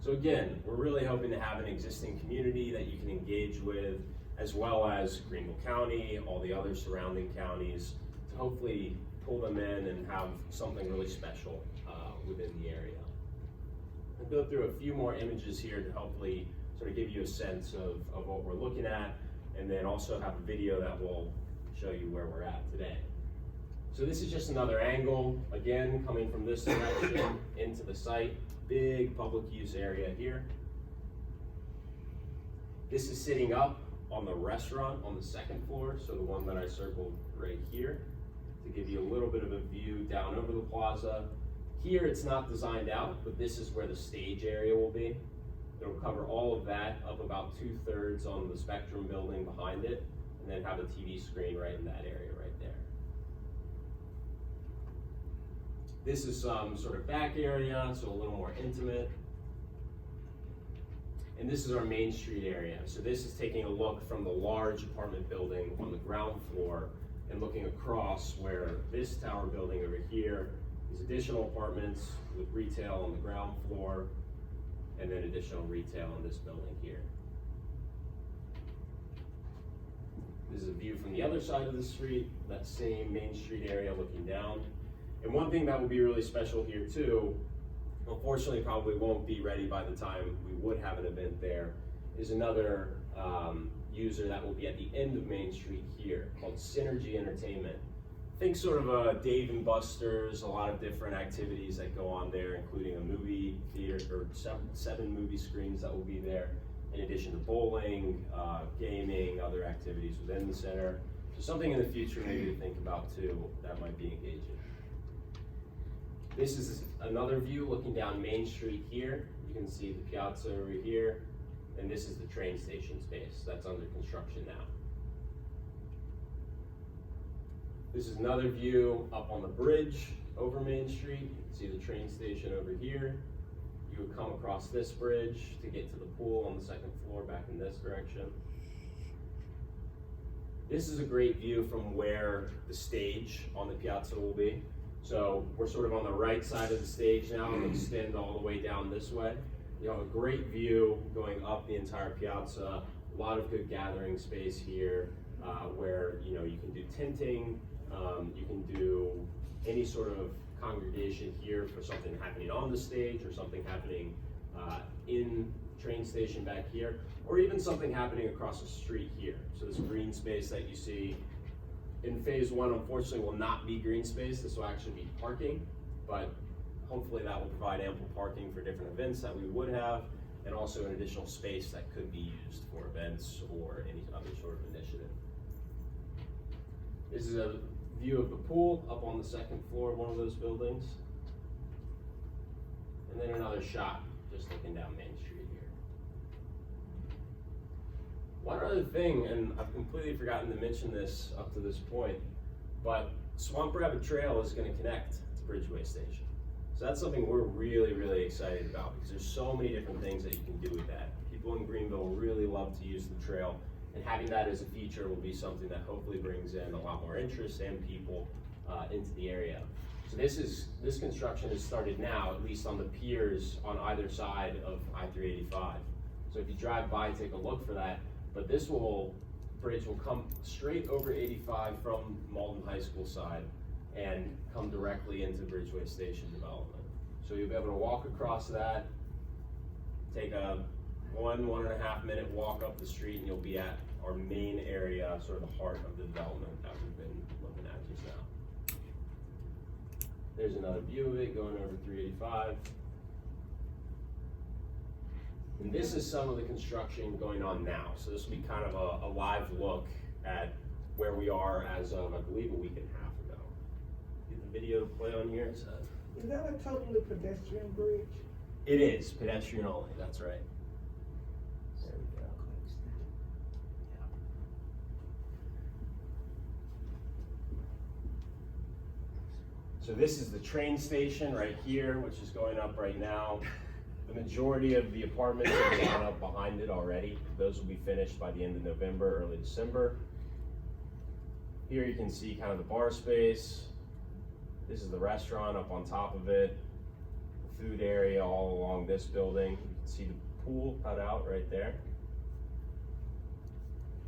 [SPEAKER 3] So again, we're really hoping to have an existing community that you can engage with, as well as Greenville County, all the other surrounding counties, to hopefully pull them in and have something really special within the area. I'll go through a few more images here to hopefully sort of give you a sense of what we're looking at, and then also have a video that will show you where we're at today. So this is just another angle, again, coming from this direction into the site, big public use area here. This is sitting up on the restaurant on the second floor, so the one that I circled right here, to give you a little bit of a view down over the plaza. Here it's not designed out, but this is where the stage area will be. It'll cover all of that, up about 2/3 on the Spectrum building behind it, and then have a TV screen right in that area right there. This is some sort of back area, so a little more intimate. And this is our Main Street area. So this is taking a look from the large apartment building on the ground floor and looking across where this tower building over here is additional apartments with retail on the ground floor, and then additional retail in this building here. This is a view from the other side of the street, that same Main Street area looking down. And one thing that will be really special here too, unfortunately probably won't be ready by the time we would have an event there, is another user that will be at the end of Main Street here, called Synergy Entertainment. Think sort of a Dave and Buster's, a lot of different activities that go on there, including a movie theater, or 7 movie screens that will be there, in addition to bowling, gaming, other activities within the center. So something in the future maybe to think about too, that might be engaging. This is another view looking down Main Street here. You can see the piazza over here, and this is the train station space that's under construction now. This is another view up on the bridge over Main Street. You can see the train station over here. You would come across this bridge to get to the pool on the second floor back in this direction. This is a great view from where the stage on the piazza will be. So we're sort of on the right side of the stage now and extend all the way down this way. You have a great view going up the entire piazza. A lot of good gathering space here where you can do tinting, you can do any sort of congregation here for something happening on the stage or something happening in train station back here, or even something happening across the street here. So this green space that you see in phase one, unfortunately, will not be green space. This will actually be parking, but hopefully that will provide ample parking for different events that we would have, and also an additional space that could be used for events or any other sort of initiative. This is a view of the pool up on the second floor of one of those buildings. And then another shot just looking down Main Street here. One other thing, and I've completely forgotten to mention this up to this point, but Swamp Rabbit Trail is going to connect to Bridgeway Station. So that's something we're really, really excited about because there's so many different things that you can do with that. People in Greenville really love to use the trail, and having that as a feature will be something that hopefully brings in a lot more interest and people into the area. So this construction has started now, at least on the piers on either side of I-385. So if you drive by, take a look for that. But this bridge will come straight over 85 from Malden High School side and come directly into Bridgeway Station development. So you'll be able to walk across that, take a 1.5 minute walk up the street, and you'll be at our main area, sort of the heart of the development that we've been looking at just now. There's another view of it going over 385. And this is some of the construction going on now. So this will be kind of a live look at where we are as of, I believe, a week and a half ago. Get the video to play on here.
[SPEAKER 4] Is that a totally pedestrian bridge?
[SPEAKER 3] It is, pedestrian only, that's right. There we go. So this is the train station right here, which is going up right now. The majority of the apartments are gone up behind it already. Those will be finished by the end of November, early December. Here you can see kind of the bar space. This is the restaurant up on top of it. The food area all along this building. You can see the pool cut out right there.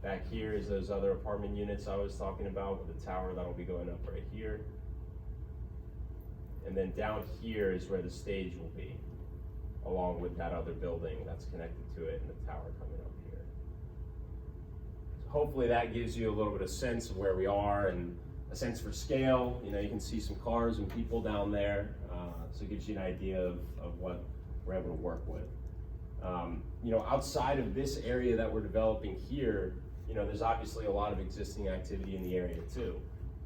[SPEAKER 3] Back here is those other apartment units I was talking about with the tower that'll be going up right here. And then down here is where the stage will be, along with that other building that's connected to it and the tower coming up here. So hopefully that gives you a little bit of sense of where we are and a sense for scale. You can see some cars and people down there, so it gives you an idea of what we're able to work with. Outside of this area that we're developing here, there's obviously a lot of existing activity in the area too.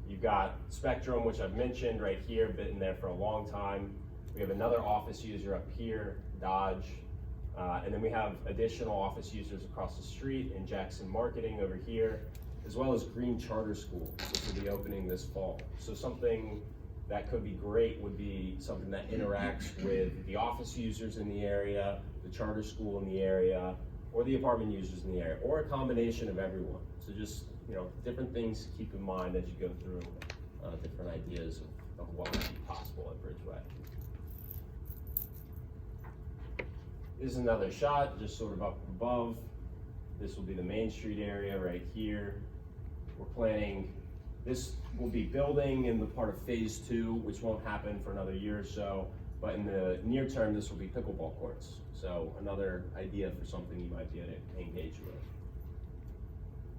[SPEAKER 3] You've got Spectrum, which I've mentioned right here, been there for a long time. We have another office user up here, Dodge, and then we have additional office users across the street in Jackson Marketing over here, as well as Green Charter School, which will be opening this fall. So something that could be great would be something that interacts with the office users in the area, the charter school in the area, or the apartment users in the area, or a combination of everyone. So just, different things to keep in mind as you go through different ideas of what would be possible at Bridgeway. This is another shot, just sort of up above. This will be the Main Street area right here. We're planning, this will be building in the part of phase 2, which won't happen for another year or so, but in the near term, this will be pickleball courts. So another idea for something you might be able to engage with.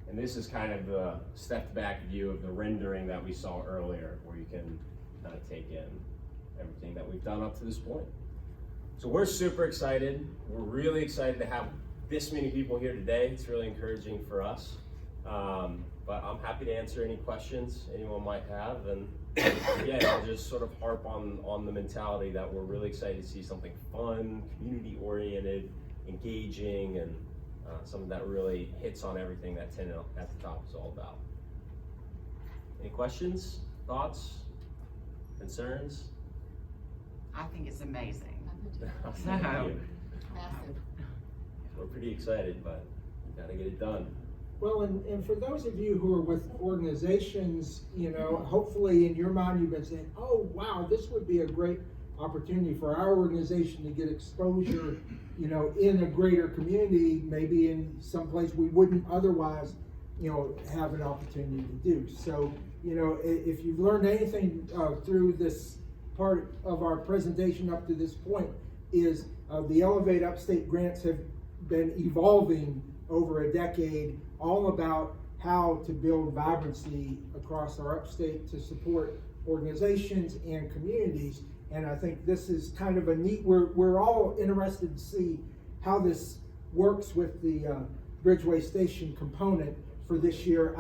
[SPEAKER 3] And this is kind of the stepped back view of the rendering that we saw earlier, where you can kind of take in everything that we've done up to this point. So we're super excited. We're really excited to have this many people here today. It's really encouraging for us. But I'm happy to answer any questions anyone might have, and again, I'll just sort of harp on the mentality that we're really excited to see something fun, community-oriented, engaging, and something that really hits on everything that 10 at the top is all about. Any questions, thoughts, concerns?
[SPEAKER 5] I think it's amazing.
[SPEAKER 3] Thank you.
[SPEAKER 6] Massive.
[SPEAKER 3] We're pretty excited, but we gotta get it done.
[SPEAKER 1] Well, and for those of you who are with organizations, you know, hopefully in your mind you've been saying, oh, wow, this would be a great opportunity for our organization to get exposure, you know, in a greater community, maybe in some place we wouldn't otherwise, you know, have an opportunity to do. So, you know, if you've learned anything through this part of our presentation up to this point, is the Elevate Upstate grants have been evolving over a decade, all about how to build vibrancy across our upstate to support organizations and communities. And I think this is kind of a neat, we're all interested to see how this works with the Bridgeway Station component for this year.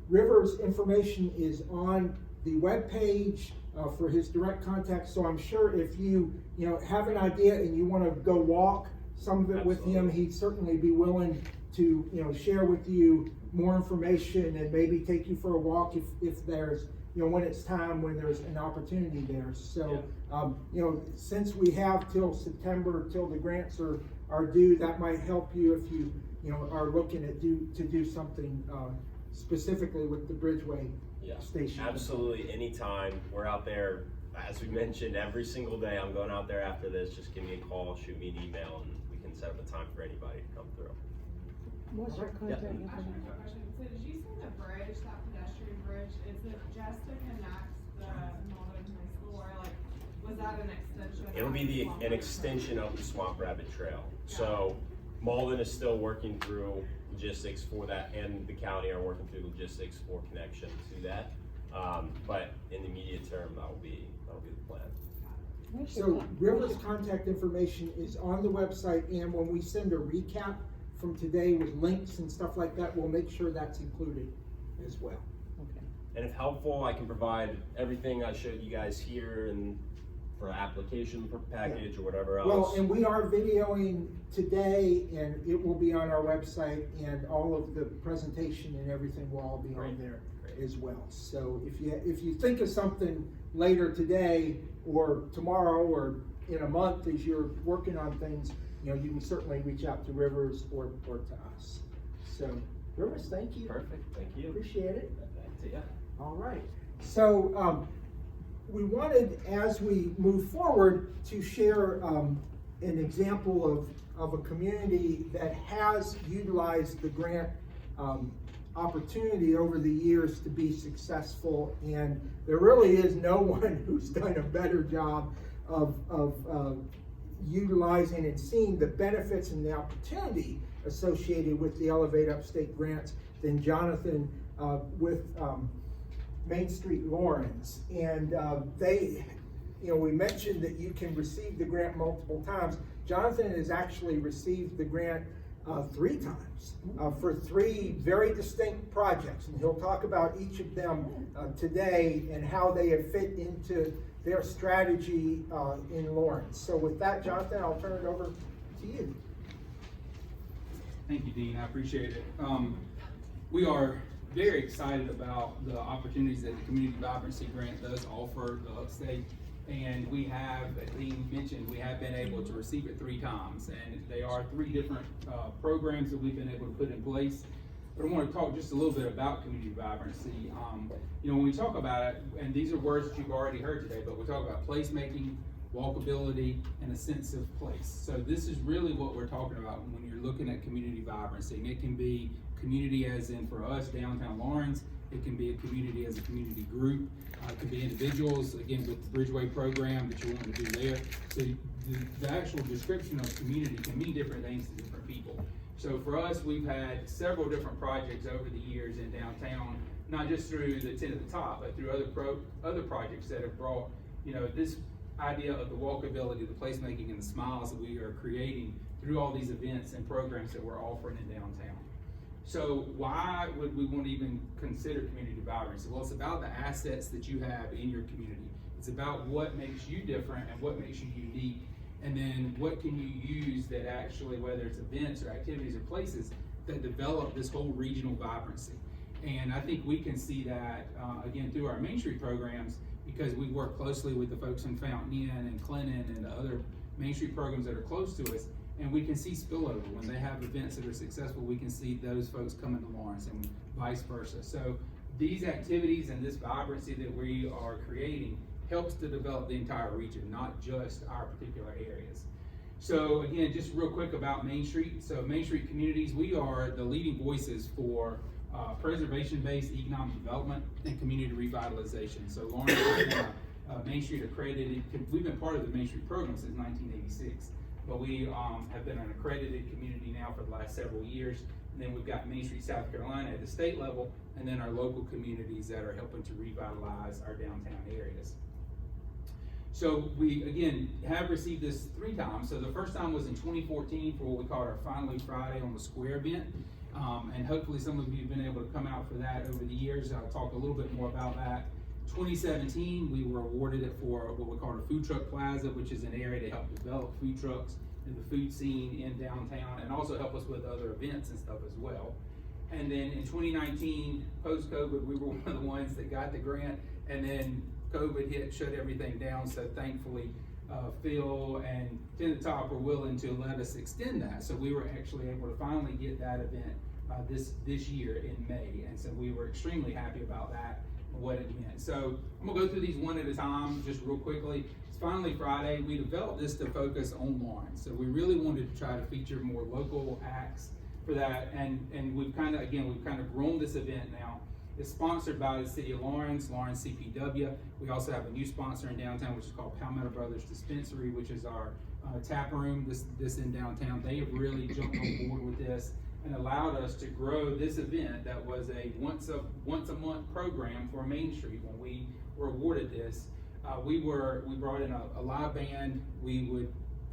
[SPEAKER 1] River's information is on the webpage for his direct contact, so I'm sure if you have an idea and you want to go walk some of it with him, he'd certainly be willing to share with you more information and maybe take you for a walk if there's when it's time, when there's an opportunity there. So since we have till September till the grants are due, that might help you if you are looking at to do something specifically with the Bridgeway Station.
[SPEAKER 3] Absolutely, anytime. We're out there, as we mentioned, every single day. I'm going out there after this. Just give me a call, shoot me an email, and we can set up a time for anybody to come through.
[SPEAKER 6] What's your contact
[SPEAKER 7] I have
[SPEAKER 6] information?
[SPEAKER 7] a question. So did you say the bridge, that pedestrian bridge, is it just to connect the Malden High School, or like, was that an extension?
[SPEAKER 3] It'll be
[SPEAKER 7] Swamp
[SPEAKER 3] an
[SPEAKER 7] Rabbit
[SPEAKER 3] extension
[SPEAKER 7] Trail?
[SPEAKER 3] of the Swamp Rabbit Trail. So Malden is still working through logistics for that, and the county are working through logistics for connection to that. But in the immediate term, that'll be the plan.
[SPEAKER 1] So River's contact information is on the website, and when we send a recap from today with links and stuff like that, we'll make sure that's included as well.
[SPEAKER 6] Okay.
[SPEAKER 3] And if helpful, I can provide everything I showed you guys here and for application package or whatever else.
[SPEAKER 1] Well, and we are videoing today, and it will be on our website, and all of the presentation and everything will all be on there as well. So if you think of something later today or tomorrow or in a month as you're working on things, you can certainly reach out to Rivers or to us. So Rivers, thank you.
[SPEAKER 3] Perfect, thank you.
[SPEAKER 1] Appreciate it.
[SPEAKER 3] Back to you.
[SPEAKER 1] All right. So we wanted, as we move forward, to share an example of a community that has utilized the grant opportunity over the years to be successful, and there really is no one who's done a better job of utilizing and seeing the benefits and the opportunity associated with the Elevate Upstate grants than Jonathan with Main Street Lawrence. And we mentioned that you can receive the grant multiple times. Jonathan has actually received the grant 3 times for 3 very distinct projects, and he'll talk about each of them today and how they have fit into their strategy in Lawrence. So with that, Jonathan, I'll turn it over to you.
[SPEAKER 8] Thank you, Dean. I appreciate it. We are very excited about the opportunities that the Community Vibrancy Grant does offer the Upstate. And we have, as Dean mentioned, we have been able to receive it 3 times. And they are 3 different programs that we've been able to put in place. But I want to talk just a little bit about community vibrancy. When we talk about it, and these are words that you've already heard today, but we talk about placemaking, walkability, and a sense of place. So this is really what we're talking about when you're looking at community vibrancy. And it can be community as in, for us, downtown Lawrence. It can be a community as a community group. It can be individuals, again, with the Bridgeway program that you want to do there. So the actual description of community can mean different things to different people. So for us, we've had several different projects over the years in downtown, not just through the 10 at the top, but through other projects that have brought, this idea of the walkability, the placemaking, and the smiles that we are creating through all these events and programs that we're offering in downtown. So why would we want to even consider community vibrancy? Well, it's about the assets that you have in your community. It's about what makes you different and what makes you unique, and then what can you use that actually, whether it's events or activities or places that develop this whole regional vibrancy. And I think we can see that, again, through our Main Street programs, because we work closely with the folks in Fountain Inn and Clinton and the other Main Street programs that are close to us, and we can see spillover. When they have events that are successful, we can see those folks coming to Lawrence and vice versa. So these activities and this vibrancy that we are creating helps to develop the entire region, not just our particular areas. So again, just real quick about Main Street. So Main Street Communities, we are the leading voices for preservation-based economic development and community revitalization. So Lawrence has been Main Street accredited, we've been part of the Main Street program since 1986, but we have been an accredited community now for the last several years. And then we've got Main Street, South Carolina at the state level, and then our local communities that are helping to revitalize our downtown areas. So we, again, have received this 3 times. So the first time was in 2014 for what we call our Finally Friday on the Square event. And hopefully some of you have been able to come out for that over the years. I'll talk a little bit more about that. 2017, we were awarded it for what we call our Food Truck Plaza, which is an area to help develop food trucks and the food scene in downtown, and also help us with other events and stuff as well. And then in 2019, post-COVID, we were one of the ones that got the grant, and then COVID hit, shut everything down. So thankfully, Phil and Ten to Top were willing to let us extend that. So we were actually able to finally get that event this year in May. And so we were extremely happy about that and what it meant. So I'm gonna go through these one at a time just real quickly. It's Finally Friday. We developed this to focus on Lawrence. So we really wanted to try to feature more local acts for that. And we've kind of grown this event now. It's sponsored by the City of Lawrence, Lawrence CPW. We also have a new sponsor in downtown, which is called Palmetto Brothers Dispensary, which is our tap room, this in downtown. They have really jumped on board with this and allowed us to grow this event that was a once a month program for Main Street. When we were awarded this, we brought in a live band.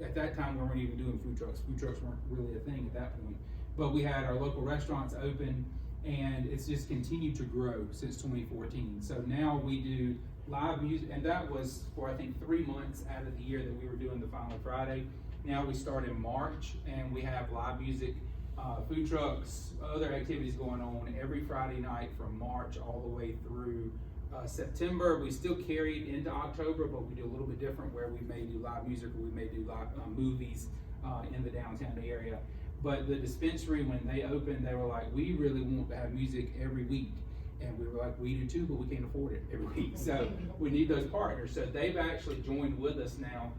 [SPEAKER 8] At that time, we weren't even doing food trucks. Food trucks weren't really a thing at that point. But we had our local restaurants open, and it's just continued to grow since 2014. So now we do live music, and that was for I think 3 months out of the year that we were doing the Finally Friday. Now we start in March, and we have live music, food trucks, other activities going on every Friday night from March all the way through September. We still carry it into October, but we do a little bit different, where we may do live music or we may do live movies in the downtown area. But the dispensary, when they opened, they were like, we really want to have music every week. And we were like, we do too, but we can't afford it every week. So we need those partners. So they've actually joined with us now,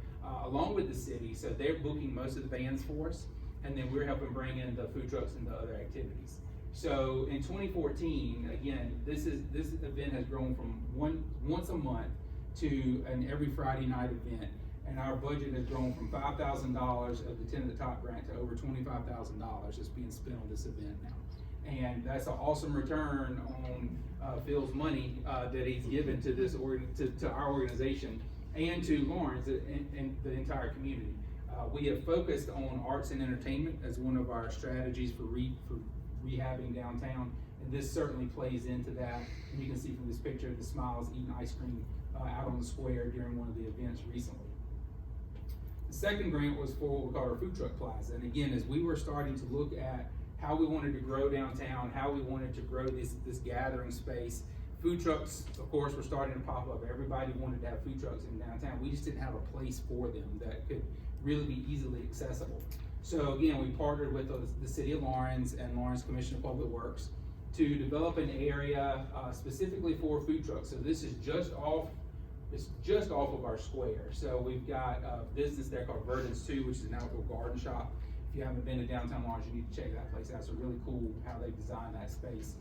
[SPEAKER 8] along with the city. So they're booking most of the bands for us. And then we're helping bring in the food trucks and the other activities. So in 2014, again, this event has grown from once a month to an every Friday night event. And our budget has grown from $5,000 of the 10 to the Top grant to over $25,000 that's being spent on this event now. And that's an awesome return on Phil's money that he's given to this to our organization and to Lawrence and the entire community. We have focused on arts and entertainment as one of our strategies for rehabbing downtown, and this certainly plays into that. And you can see from this picture the Smiles eating ice cream out on the square during one of the events recently. The second grant was for what we call our Food Truck Plaza. And again, as we were starting to look at how we wanted to grow downtown, how we wanted to grow this gathering space, food trucks, of course, were starting to pop up. Everybody wanted to have food trucks in downtown. We just didn't have a place for them that could really be easily accessible. So again, we partnered with the City of Lawrence and Lawrence Commission of Public Works to develop an area specifically for food trucks. So this is just off of our square. So we've got a business there called Vibrancy 2, which is an outdoor garden shop. If you haven't been to downtown Lawrence, you need to check that place out. It's really cool how they designed that space.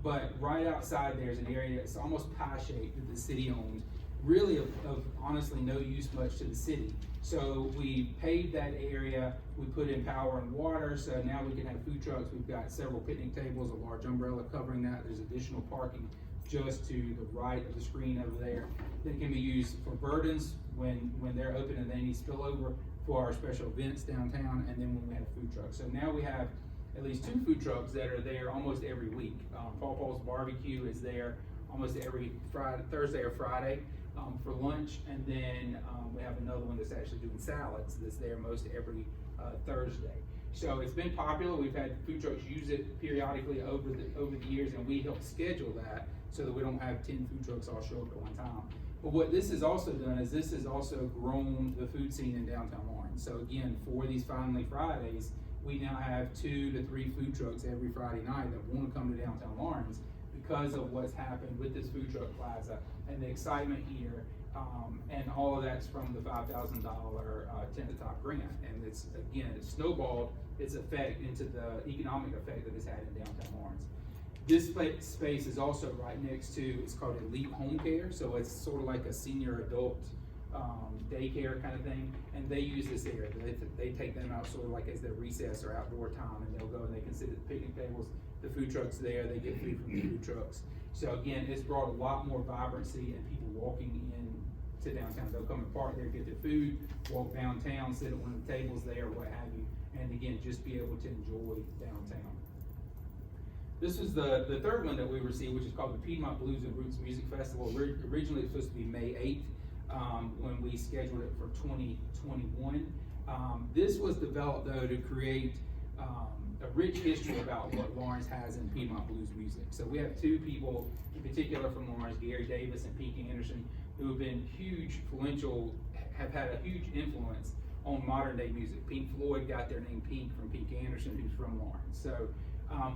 [SPEAKER 8] But right outside there's an area, it's almost pie-shaped, that the city owns, really of honestly no use much to the city. So we paved that area, we put in power and water, so now we can have food trucks. We've got several picnic tables, a large umbrella covering that. There's additional parking just to the right of the screen over there that can be used for burdens when they're open and they need spillover, for our special events downtown, and then when we have food trucks. So now we have at least 2 food trucks that are there almost every week. Paul's Barbecue is there almost every Thursday or Friday for lunch, and then we have another one that's actually doing salads that's there most every Thursday. So it's been popular. We've had food trucks use it periodically over the years, and we help schedule that so that we don't have 10 food trucks all show up at one time. But what this has also done is this has also grown the food scene in downtown Lawrence. So again, for these Finally Fridays, we now have 2 to 3 food trucks every Friday night that want to come to downtown Lawrence because of what's happened with this food truck plaza and the excitement here. And all of that's from the $5,000 Tent to Top grant. And it's snowballed its effect into the economic effect that it's had in downtown Lawrence. This space is also right next to, it's called Elite Home Care. So it's sort of like a senior adult daycare kind of thing. And they use this area. They take them out sort of like as their recess or outdoor time, and they'll go and they can sit at the picnic tables. The food trucks there, they get food from the food trucks. So again, it's brought a lot more vibrancy and people walking in to downtown. They'll come and park there, get their food, walk downtown, sit at one of the tables there, what have you, and again, just be able to enjoy downtown. This was the third one that we received, which is called the Piedmont Blues and Roots Music Festival. Originally, it was supposed to be May 8th when we scheduled it for 2021. This was developed, though, to create a rich history about what Lawrence has in Piedmont blues music. So we have 2 people in particular from Lawrence, Gary Davis and Pink Anderson, who have been have had a huge influence on modern day music. Pink Floyd got their name Pink from Pink Anderson, who's from Lawrence. So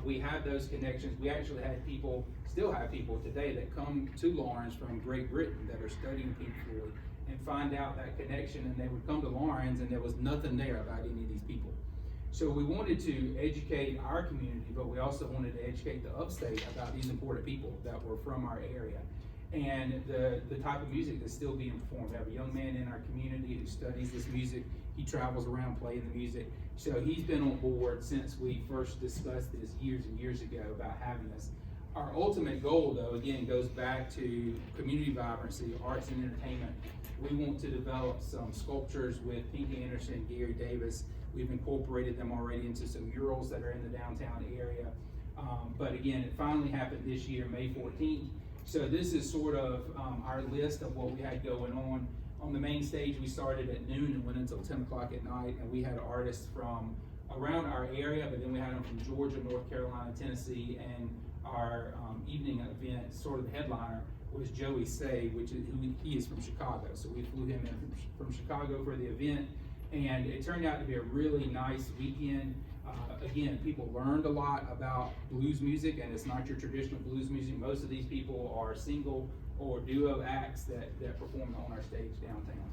[SPEAKER 8] we have those connections. We actually had people, still have people today that come to Lawrence from Great Britain that are studying Pink Floyd and find out that connection, and they would come to Lawrence and there was nothing there about any of these people. So we wanted to educate our community, but we also wanted to educate the Upstate about these important people that were from our area and the type of music that's still being performed. We have a young man in our community who studies this music. He travels around playing the music. So he's been on board since we first discussed this years and years ago about having this. Our ultimate goal, though, again, goes back to community vibrancy, arts and entertainment. We want to develop some sculptures with Pink Anderson, Gary Davis. We've incorporated them already into some murals that are in the downtown area. But again, it finally happened this year, May 14th. So this is sort of our list of what we had going on. On the main stage, we started at noon and went until 10 o'clock at night, and we had artists from around our area, but then we had them from Georgia, North Carolina, Tennessee, and our evening event, sort of the headliner, was Joey Say, he is from Chicago. So we flew him in from Chicago for the event, and it turned out to be a really nice weekend. Again, people learned a lot about blues music, and it's not your traditional blues music. Most of these people are single or duo acts that perform on our stage downtown.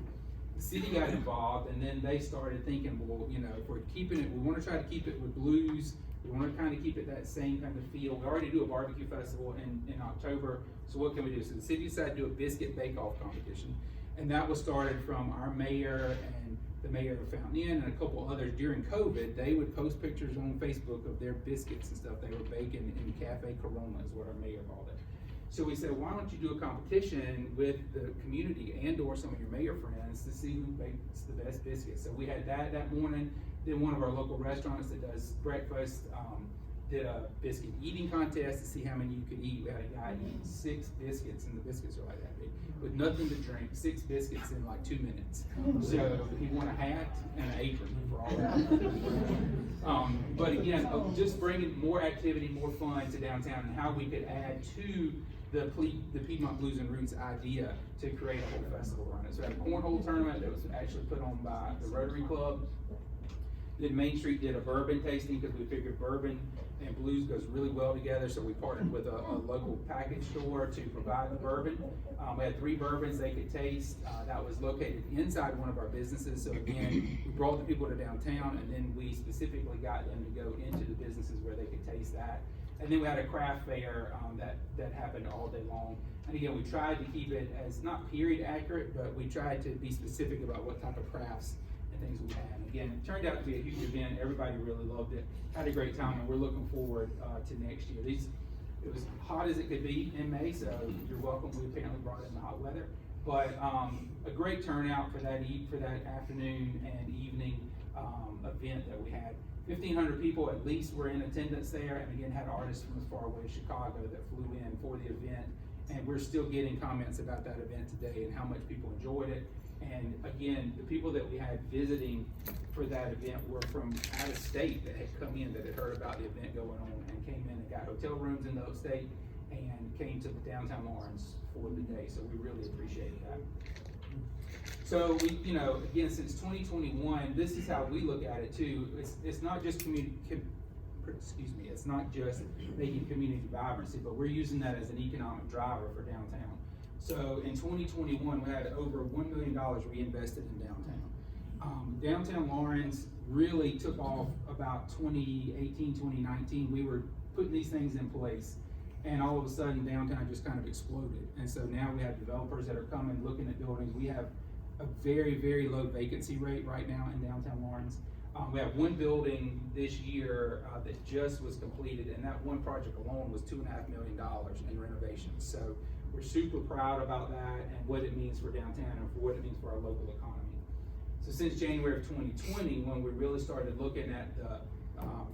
[SPEAKER 8] The city got involved, and then they started thinking, well, you know, if we're keeping it, we want to try to keep it with blues. We want to kind of keep it that same kind of feel. We already do a barbecue festival in October, so what can we do? So the city decided to do a biscuit bake-off competition, and that was started from our mayor and the mayor of Fountain Inn and a couple others. During COVID, they would post pictures on Facebook of their biscuits and stuff they were baking in Cafe Corona, is what our mayor called it. So we said, why don't you do a competition with the community and or some of your mayor friends to see who bakes the best biscuits. So we had that morning. Then one of our local restaurants that does breakfast did a biscuit eating contest to see how many you could eat. We had a guy eating 6 biscuits, and the biscuits are like that big, with nothing to drink, 6 biscuits in like 2 minutes. So he won a hat and an apron for all that. But again, just bringing more activity, more fun to downtown, and how we could add to the Piedmont Blues and Roots idea to create a whole festival around it. So we had a cornhole tournament that was actually put on by the Rotary Club. Then Main Street did a bourbon tasting because we figured bourbon and blues goes really well together. So we partnered with a local package store to provide the bourbon. We had 3 bourbons they could taste. That was located inside one of our businesses. So again, we brought the people to downtown, and then we specifically got them to go into the businesses where they could taste that. And then we had a craft fair that happened all day long. And again, we tried to keep it as not period accurate, but we tried to be specific about what type of crafts and things we had. And again, it turned out to be a huge event. Everybody really loved it. Had a great time, and we're looking forward to next year. It was hot as it could be in May, so you're welcome. We apparently brought in the hot weather, but a great turnout for that afternoon and evening event that we had. 1,500 people at least were in attendance there, and again, had artists from as far away as Chicago that flew in for the event. And we're still getting comments about that event today and how much people enjoyed it. And again, the people that we had visiting for that event were from out of state that had come in, that had heard about the event going on and came in and got hotel rooms in the Upstate and came to the downtown Lawrence for the day. So we really appreciated that. So we, you know, again, since 2021, this is how we look at it too. It's not just it's not just making community vibrancy, but we're using that as an economic driver for downtown. So in 2021, we had over $1 million reinvested in downtown. Downtown Lawrence really took off about 2018, 2019. We were putting these things in place, and all of a sudden downtown just kind of exploded. And so now we have developers that are coming, looking at buildings. We have a very, very low vacancy rate right now in downtown Lawrence. We have one building this year that just was completed, and that one project alone was $2.5 million in renovations. So we're super proud about that and what it means for downtown and for what it means for our local economy. So since January of 2020, when we really started looking at the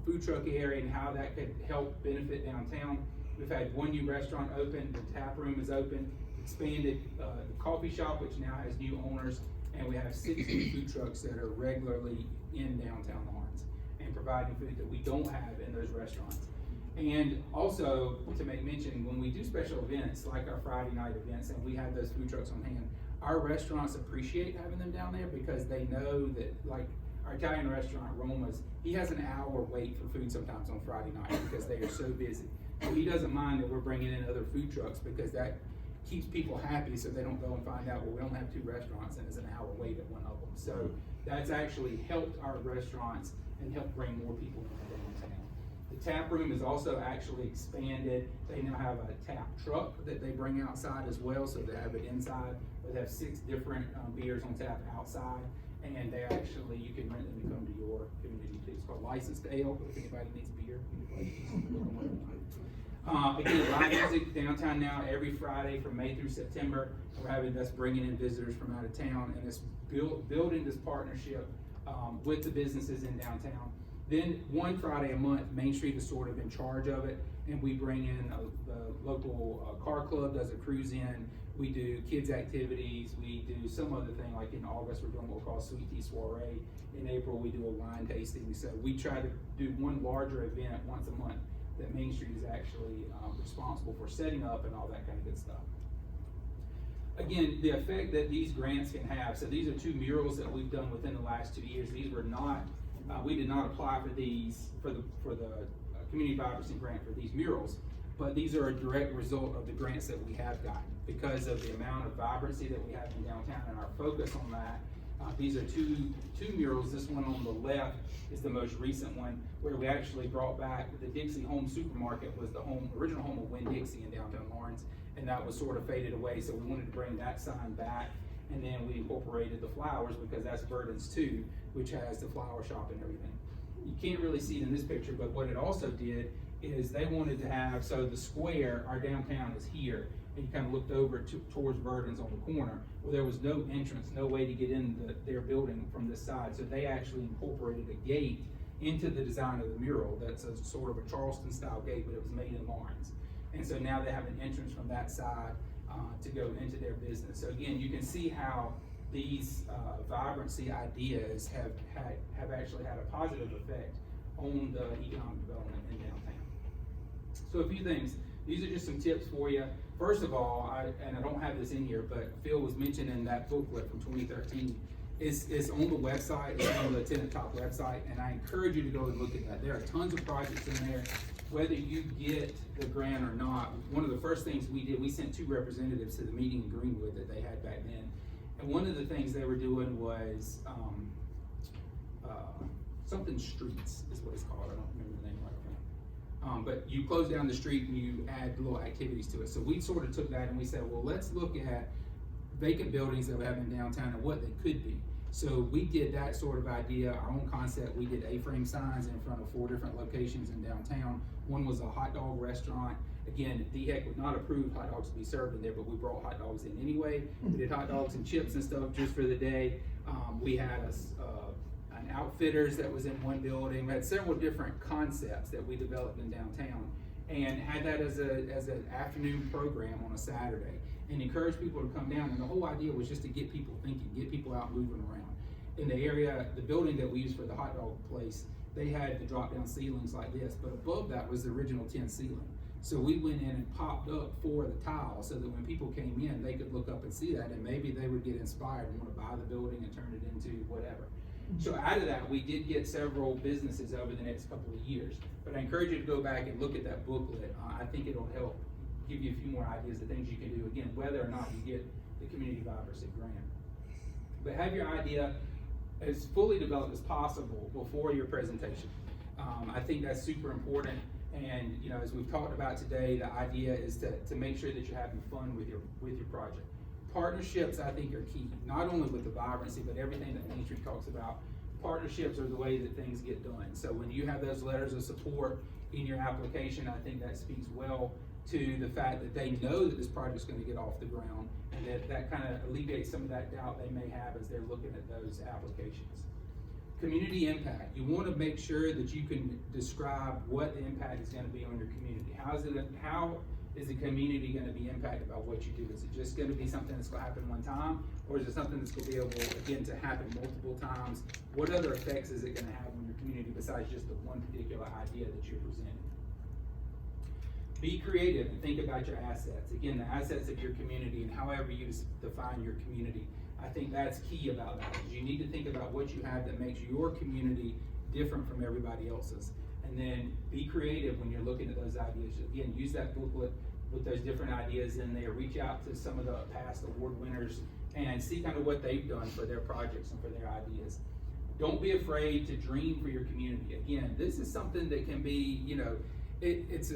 [SPEAKER 8] food truck area and how that could help benefit downtown, we've had one new restaurant open, the tap room is open, expanded the coffee shop, which now has new owners, and we have 60 food trucks that are regularly in downtown Lawrence and providing food that we don't have in those restaurants. And also, to make mention, when we do special events like our Friday night events and we have those food trucks on hand, our restaurants appreciate having them down there because they know that, like our Italian restaurant, Roma's, he has an hour wait for food sometimes on Friday night because they are so busy. So he doesn't mind that we're bringing in other food trucks because that keeps people happy so they don't go and find out, well, we only have 2 restaurants and it's an hour wait at one of them. So that's actually helped our restaurants and helped bring more people into downtown. The tap room is also actually expanded. They now have a tap truck that they bring outside as well, so they have it inside. They have 6 different beers on tap outside, and they actually, you can rent them to come to your community too. It's called Licensed Ale, if anybody needs beer. Again, live music downtown now every Friday from May through September. We're having us bringing in visitors from out of town, and it's building this partnership with the businesses in downtown. Then one Friday a month, Main Street is sort of in charge of it, and we bring in the local car club does a cruise in. We do kids activities. We do some other thing, like in August we're doing what we call Sweet Tea Soiree. In April we do a wine tasting. So we try to do one larger event once a month that Main Street is actually responsible for setting up and all that kind of good stuff. Again, the effect that these grants can have. So these are 2 murals that we've done within the last 2 years. These were not, we did not apply for these for the Community Vibrancy grant for these murals, but these are a direct result of the grants that we have gotten because of the amount of vibrancy that we have in downtown and our focus on that. These are two murals. This one on the left is the most recent one, where we actually brought back the Dixie Home Supermarket was the original home of Winn-Dixie in downtown Lawrence, and that was sort of faded away, so we wanted to bring that sign back, and then we incorporated the flowers because that's Verdant's too, which has the flower shop and everything. You can't really see it in this picture, but what it also did is they wanted to have, so the square, our downtown is here, and you kind of looked over towards Verdant's on the corner, where there was no entrance, no way to get in their building from this side. So they actually incorporated a gate into the design of the mural. That's a sort of a Charleston style gate, but it was made in Lawrence. And so now they have an entrance from that side to go into their business. So again, you can see how these vibrancy ideas have actually had a positive effect on the economic development in downtown. So a few things. These are just some tips for you. First of all, and I don't have this in here, but Phil was mentioning that booklet from 2013. It's on the website, it's on the Tenant Talk website, and I encourage you to go and look at that. There are tons of projects in there, whether you get the grant or not. One of the first things we did, we sent 2 representatives to the meeting in Greenwood that they had back then. And one of the things they were doing was something streets is what it's called. I don't remember the name right now. But you close down the street and you add little activities to it. So we sort of took that and we said, well, let's look at vacant buildings that we have in downtown and what they could be. So we did that sort of idea, our own concept. We did A-frame signs in front of 4 different locations in downtown. One was a hot dog restaurant. Again, DHEC would not approve hot dogs to be served in there, but we brought hot dogs in anyway. We did hot dogs and chips and stuff just for the day. We had an an outfitters that was in one building. We had several different concepts that we developed in downtown, and had that as an afternoon program on a Saturday, and encouraged people to come down. And the whole idea was just to get people thinking, get people out moving around. In the area, the building that we used for the hot dog place, they had the drop down ceilings like this, but above that was the original tin ceiling. So we went in and popped up for the tile so that when people came in, they could look up and see that, and maybe they would get inspired and want to buy the building and turn it into whatever. So out of that, we did get several businesses over the next couple of years. But I encourage you to go back and look at that booklet. I think it'll help give you a few more ideas of things you can do, again, whether or not you get the Community Vibrancy grant. But have your idea as fully developed as possible before your presentation. I think that's super important. And you know, as we've talked about today, the idea is to make sure that you're having fun with your project. Partnerships, I think, are key, not only with the Vibrancy, but everything that Main Street talks about. Partnerships are the way that things get done. So when you have those letters of support in your application, I think that speaks well to the fact that they know that this project's gonna get off the ground, and that kind of alleviates some of that doubt they may have as they're looking at those applications. Community impact. You want to make sure that you can describe what the impact is going to be on your community. How is the community going to be impacted by what you do? Is it just going to be something that's going to happen one time, or is it something that's going to be able, again, to happen multiple times? What other effects is it going to have on your community besides just the one particular idea that you're presenting? Be creative and think about your assets. Again, the assets of your community, and however you define your community. I think that's key about that, is you need to think about what you have that makes your community different from everybody else's. And then be creative when you're looking at those ideas. Again, use that booklet with those different ideas in there. Reach out to some of the past award winners and see kind of what they've done for their projects and for their ideas. Don't be afraid to dream for your community. Again, this is something that can be, you know, it's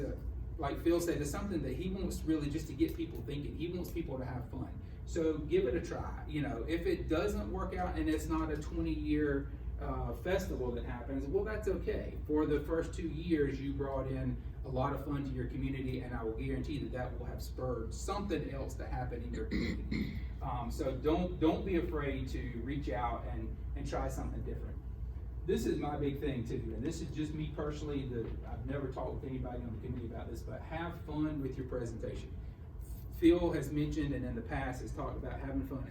[SPEAKER 8] like Phil said, it's something that he wants really just to get people thinking. He wants people to have fun. So give it a try. You know, if it doesn't work out and it's not a 20-year festival that happens, well, that's okay. For the first 2 years, you brought in a lot of fun to your community, and I will guarantee that will have spurred something else to happen in your community. So don't be afraid to reach out and try something different. This is my big thing too, and this is just me personally. I've never talked with anybody on the committee about this, but have fun with your presentation. Phil has mentioned, and in the past has talked about having fun.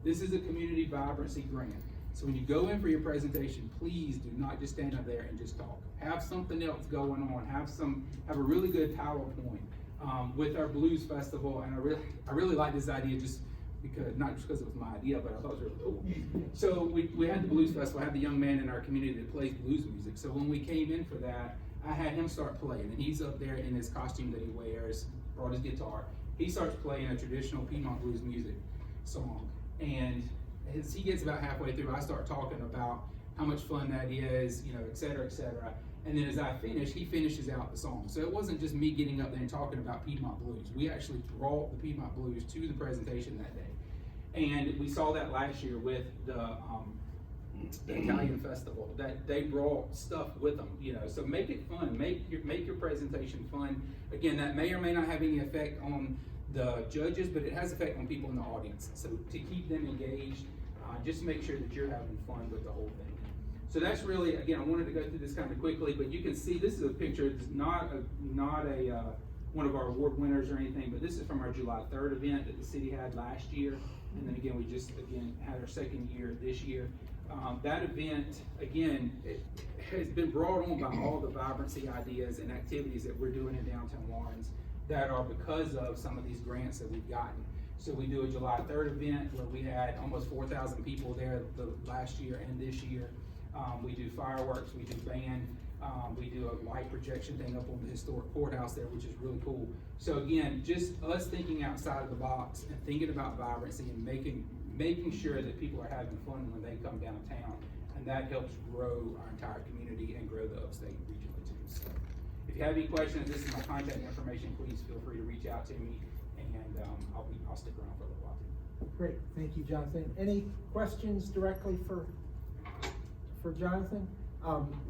[SPEAKER 8] This is a Community Vibrancy grant. So when you go in for your presentation, please do not just stand up there and just talk. Have something else going on. Have a really good PowerPoint with our Blues Festival. And I really like this idea, just because, not just because it was my idea, but I thought it was really cool. So we had the Blues Festival. I had the young man in our community that plays blues music. So when we came in for that, I had him start playing, and he's up there in his costume that he wears, brought his guitar. He starts playing a traditional Piedmont blues music song, and as he gets about halfway through, I start talking about how much fun that is, you know, et cetera, et cetera. And then as I finish, he finishes out the song. So it wasn't just me getting up there and talking about Piedmont blues. We actually brought the Piedmont blues to the presentation that day. And we saw that last year with the Italian festival, that they brought stuff with them, you know. So make it fun, make your presentation fun. Again, that may or may not have any effect on the judges, but it has effect on people in the audience. So to keep them engaged, just make sure that you're having fun with the whole thing. So that's really, again, I wanted to go through this kind of quickly, but you can see this is a picture. It's not one of our award winners or anything, but this is from our July 3rd event that the city had last year. And then again, we just had our second year this year. That event, again, it has been brought on by all the vibrancy ideas and activities that we're doing in downtown Lawrence that are because of some of these grants that we've gotten. So we do a July 3rd event where we had almost 4,000 people there the last year and this year. We do fireworks, we do band, we do a light projection thing up on the historic courthouse there, which is really cool. So again, just us thinking outside of the box and thinking about vibrancy and making sure that people are having fun when they come downtown, and that helps grow our entire community and grow the Upstate regionally too. So if you have any questions, this is my contact information. Please feel free to reach out to me, and I'll stick around for a little while too.
[SPEAKER 1] Great, thank you, Jonathan. Any questions directly for Jonathan?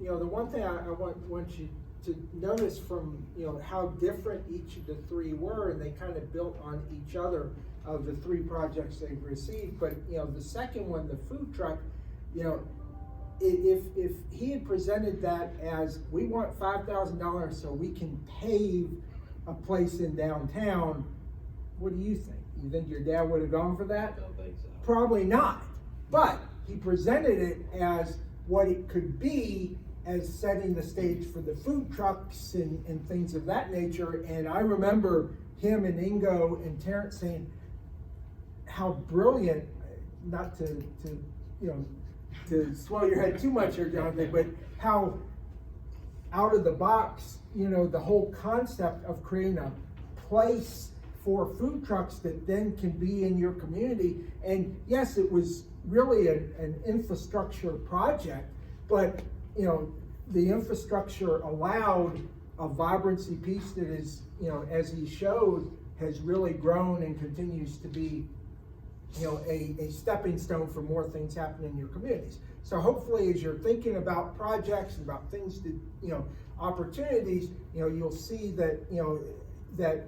[SPEAKER 1] You know, the one thing I want you to notice from, you know, how different each of the three were, and they kind of built on each other of the three projects they've received. But, you know, the second one, the food truck, you know, if he had presented that as, we want $5,000 so we can pave a place in downtown, what do you think? You think your dad would have gone for that?
[SPEAKER 9] Don't think so.
[SPEAKER 1] Probably not. But he presented it as what it could be, as setting the stage for the food trucks and things of that nature. And I remember him and Ingo and Terrence saying how brilliant, not to swell your head too much here, Jonathan, but how out of the box, the whole concept of creating a place for food trucks that then can be in your community. And yes, it was really an infrastructure project, but the infrastructure allowed a vibrancy piece that is, as he showed, has really grown and continues to be a stepping stone for more things happening in your communities. So hopefully, as you're thinking about projects and about things that, opportunities, you'll see that, that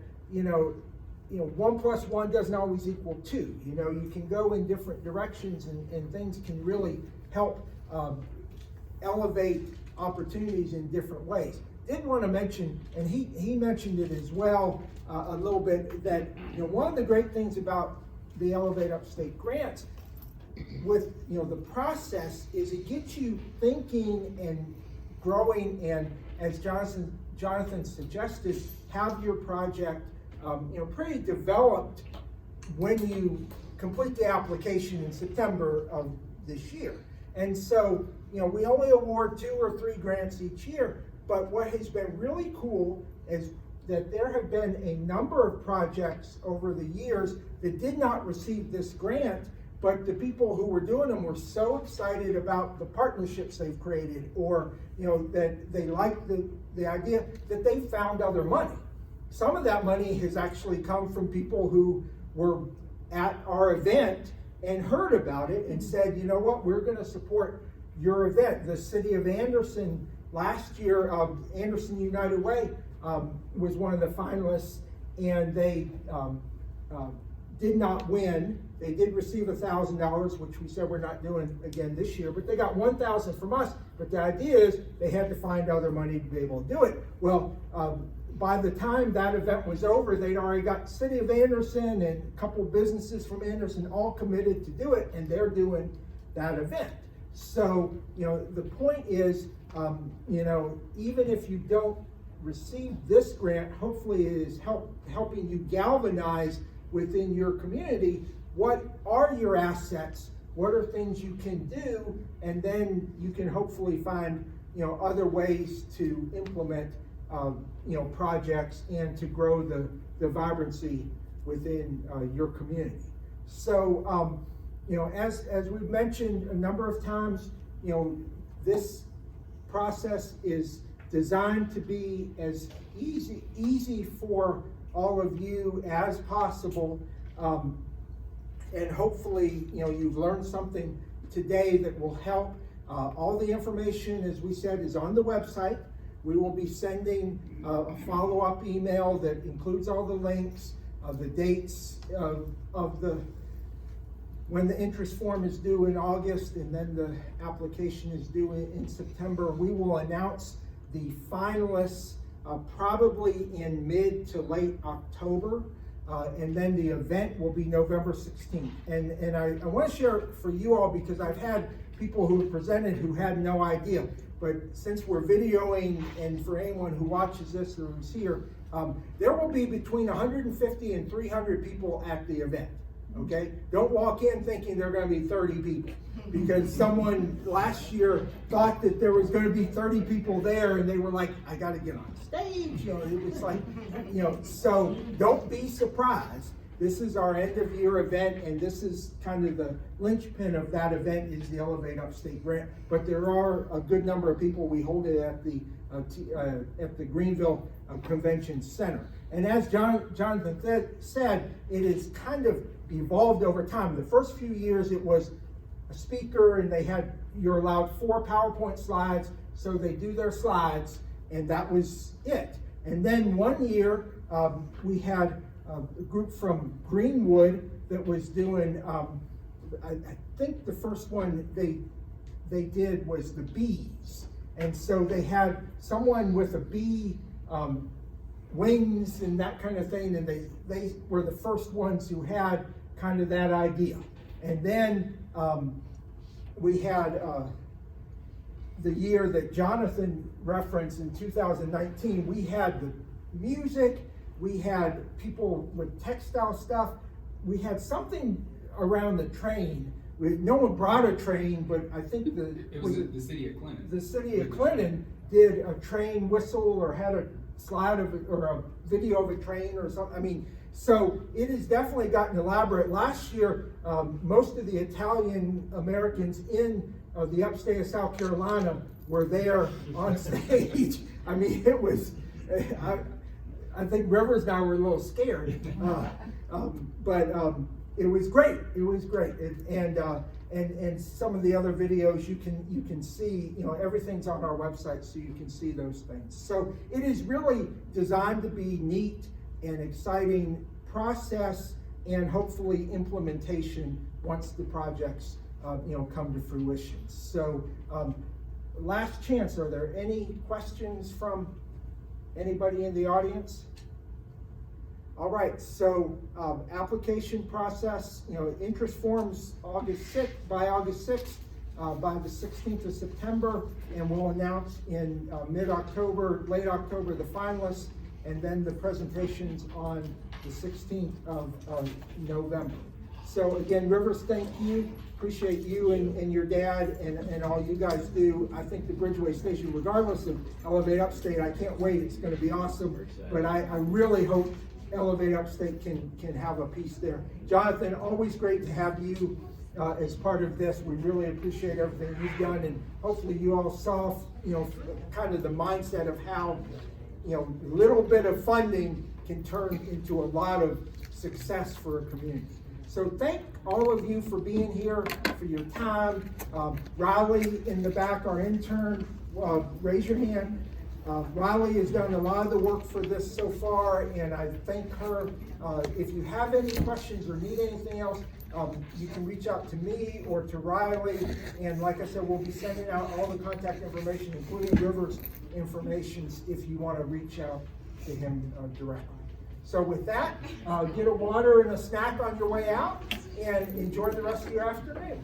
[SPEAKER 1] 1 + 1 doesn't always equal 2. You can go in different directions, and things can really help elevate opportunities in different ways. Did want to mention, and he mentioned it as well a little bit, that one of the great things about the Elevate Upstate grants with the process is it gets you thinking and growing, and as Jonathan suggested, have your project pretty developed when you complete the application in September of this year. And so we only award 2 or 3 grants each year, but what has been really cool is that there have been a number of projects over the years that did not receive this grant, but the people who were doing them were so excited about the partnerships they've created, or that they liked the idea, that they found other money. Some of that money has actually come from people who were at our event and heard about it and said, we're going to support your event. The city of Anderson last year, Anderson United Way was one of the finalists, and they did not win. They did receive $1,000, which we said we're not doing again this year, but they got $1,000 from us. But the idea is they had to find other money to be able to do it. Well, by the time that event was over, they'd already got City of Anderson and a couple of businesses from Anderson all committed to do it, and they're doing that event. So, the point is, even if you don't receive this grant, hopefully it is helping you galvanize within your community what are your assets, what are things you can do, and then you can hopefully find other ways to implement projects and to grow the vibrancy within your community. So as we've mentioned a number of times, this process is designed to be as easy for all of you as possible, and hopefully you've learned something today that will help. All the information, as we said, is on the website. We will be sending a follow-up email that includes all the links, the dates of when the interest form is due in August, and then the application is due in September. We will announce the finalists probably in mid to late October, and then the event will be November 16th. And I want to share it for you all, because I've had people who have presented who had no idea. But since we're videoing, and for anyone who watches this or is here, there will be between 150 and 300 people at the event. Okay? Don't walk in thinking there are going to be 30 people, because someone last year thought that there was going to be 30 people there, and they were like, I got to get on stage. It was like, so don't be surprised. This is our end of year event, and this is kind of the linchpin of that event is the Elevate Upstate grant. But there are a good number of people. We hold it at the Greenville Convention Center. And as Jonathan said, it is kind of evolved over time. The first few years it was a speaker, and you're allowed 4 PowerPoint slides, so they do their slides, and that was it. And then one year we had a group from Greenwood that was doing, I think the first one, they did was the bees. And so they had someone with a bee wings and that kind of thing, and they were the first ones who had kind of that idea. And then we had the year that Jonathan referenced in 2019, we had the music, we had people with textile stuff, we had something around the train. No one brought a train, but I think
[SPEAKER 8] It was the city of Clinton.
[SPEAKER 1] the city of Clinton did a train whistle or had a slide of it or a video of a train or something. I mean, so it has definitely gotten elaborate. Last year, most of the Italian Americans in the upstate of South Carolina were there on stage. I mean, it was, I think Rivers and I were a little scared. But it was great. It was great. And some of the other videos you can see, you know, everything's on our website, so you can see those things. So it is really designed to be neat and exciting process, and hopefully implementation once the projects come to fruition. So last chance, are there any questions from anybody in the audience? All right, so application process, interest forms by August 6th, by the 16th of September, and we'll announce in mid-October, late October, the finalists, and then the presentations on the 16th of November. So again, Rivers, thank you. Appreciate you and your dad and all you guys do. I think the Bridgeway Station, regardless of Elevate Upstate, I can't wait. It's going to be awesome. But I really hope Elevate Upstate can have a piece there. Jonathan, always great to have you as part of this. We really appreciate everything you've done, and hopefully you all saw, kind of the mindset of how, little bit of funding can turn into a lot of success for a community. So thank all of you for being here, for your time. Riley in the back, our intern, raise your hand. Riley has done a lot of the work for this so far, and I thank her. If you have any questions or need anything else, you can reach out to me or to Riley. And like I said, we'll be sending out all the contact information, including Rivers' information, if you want to reach out to him directly. So with that, get a water and a snack on your way out, and enjoy the rest of your afternoon.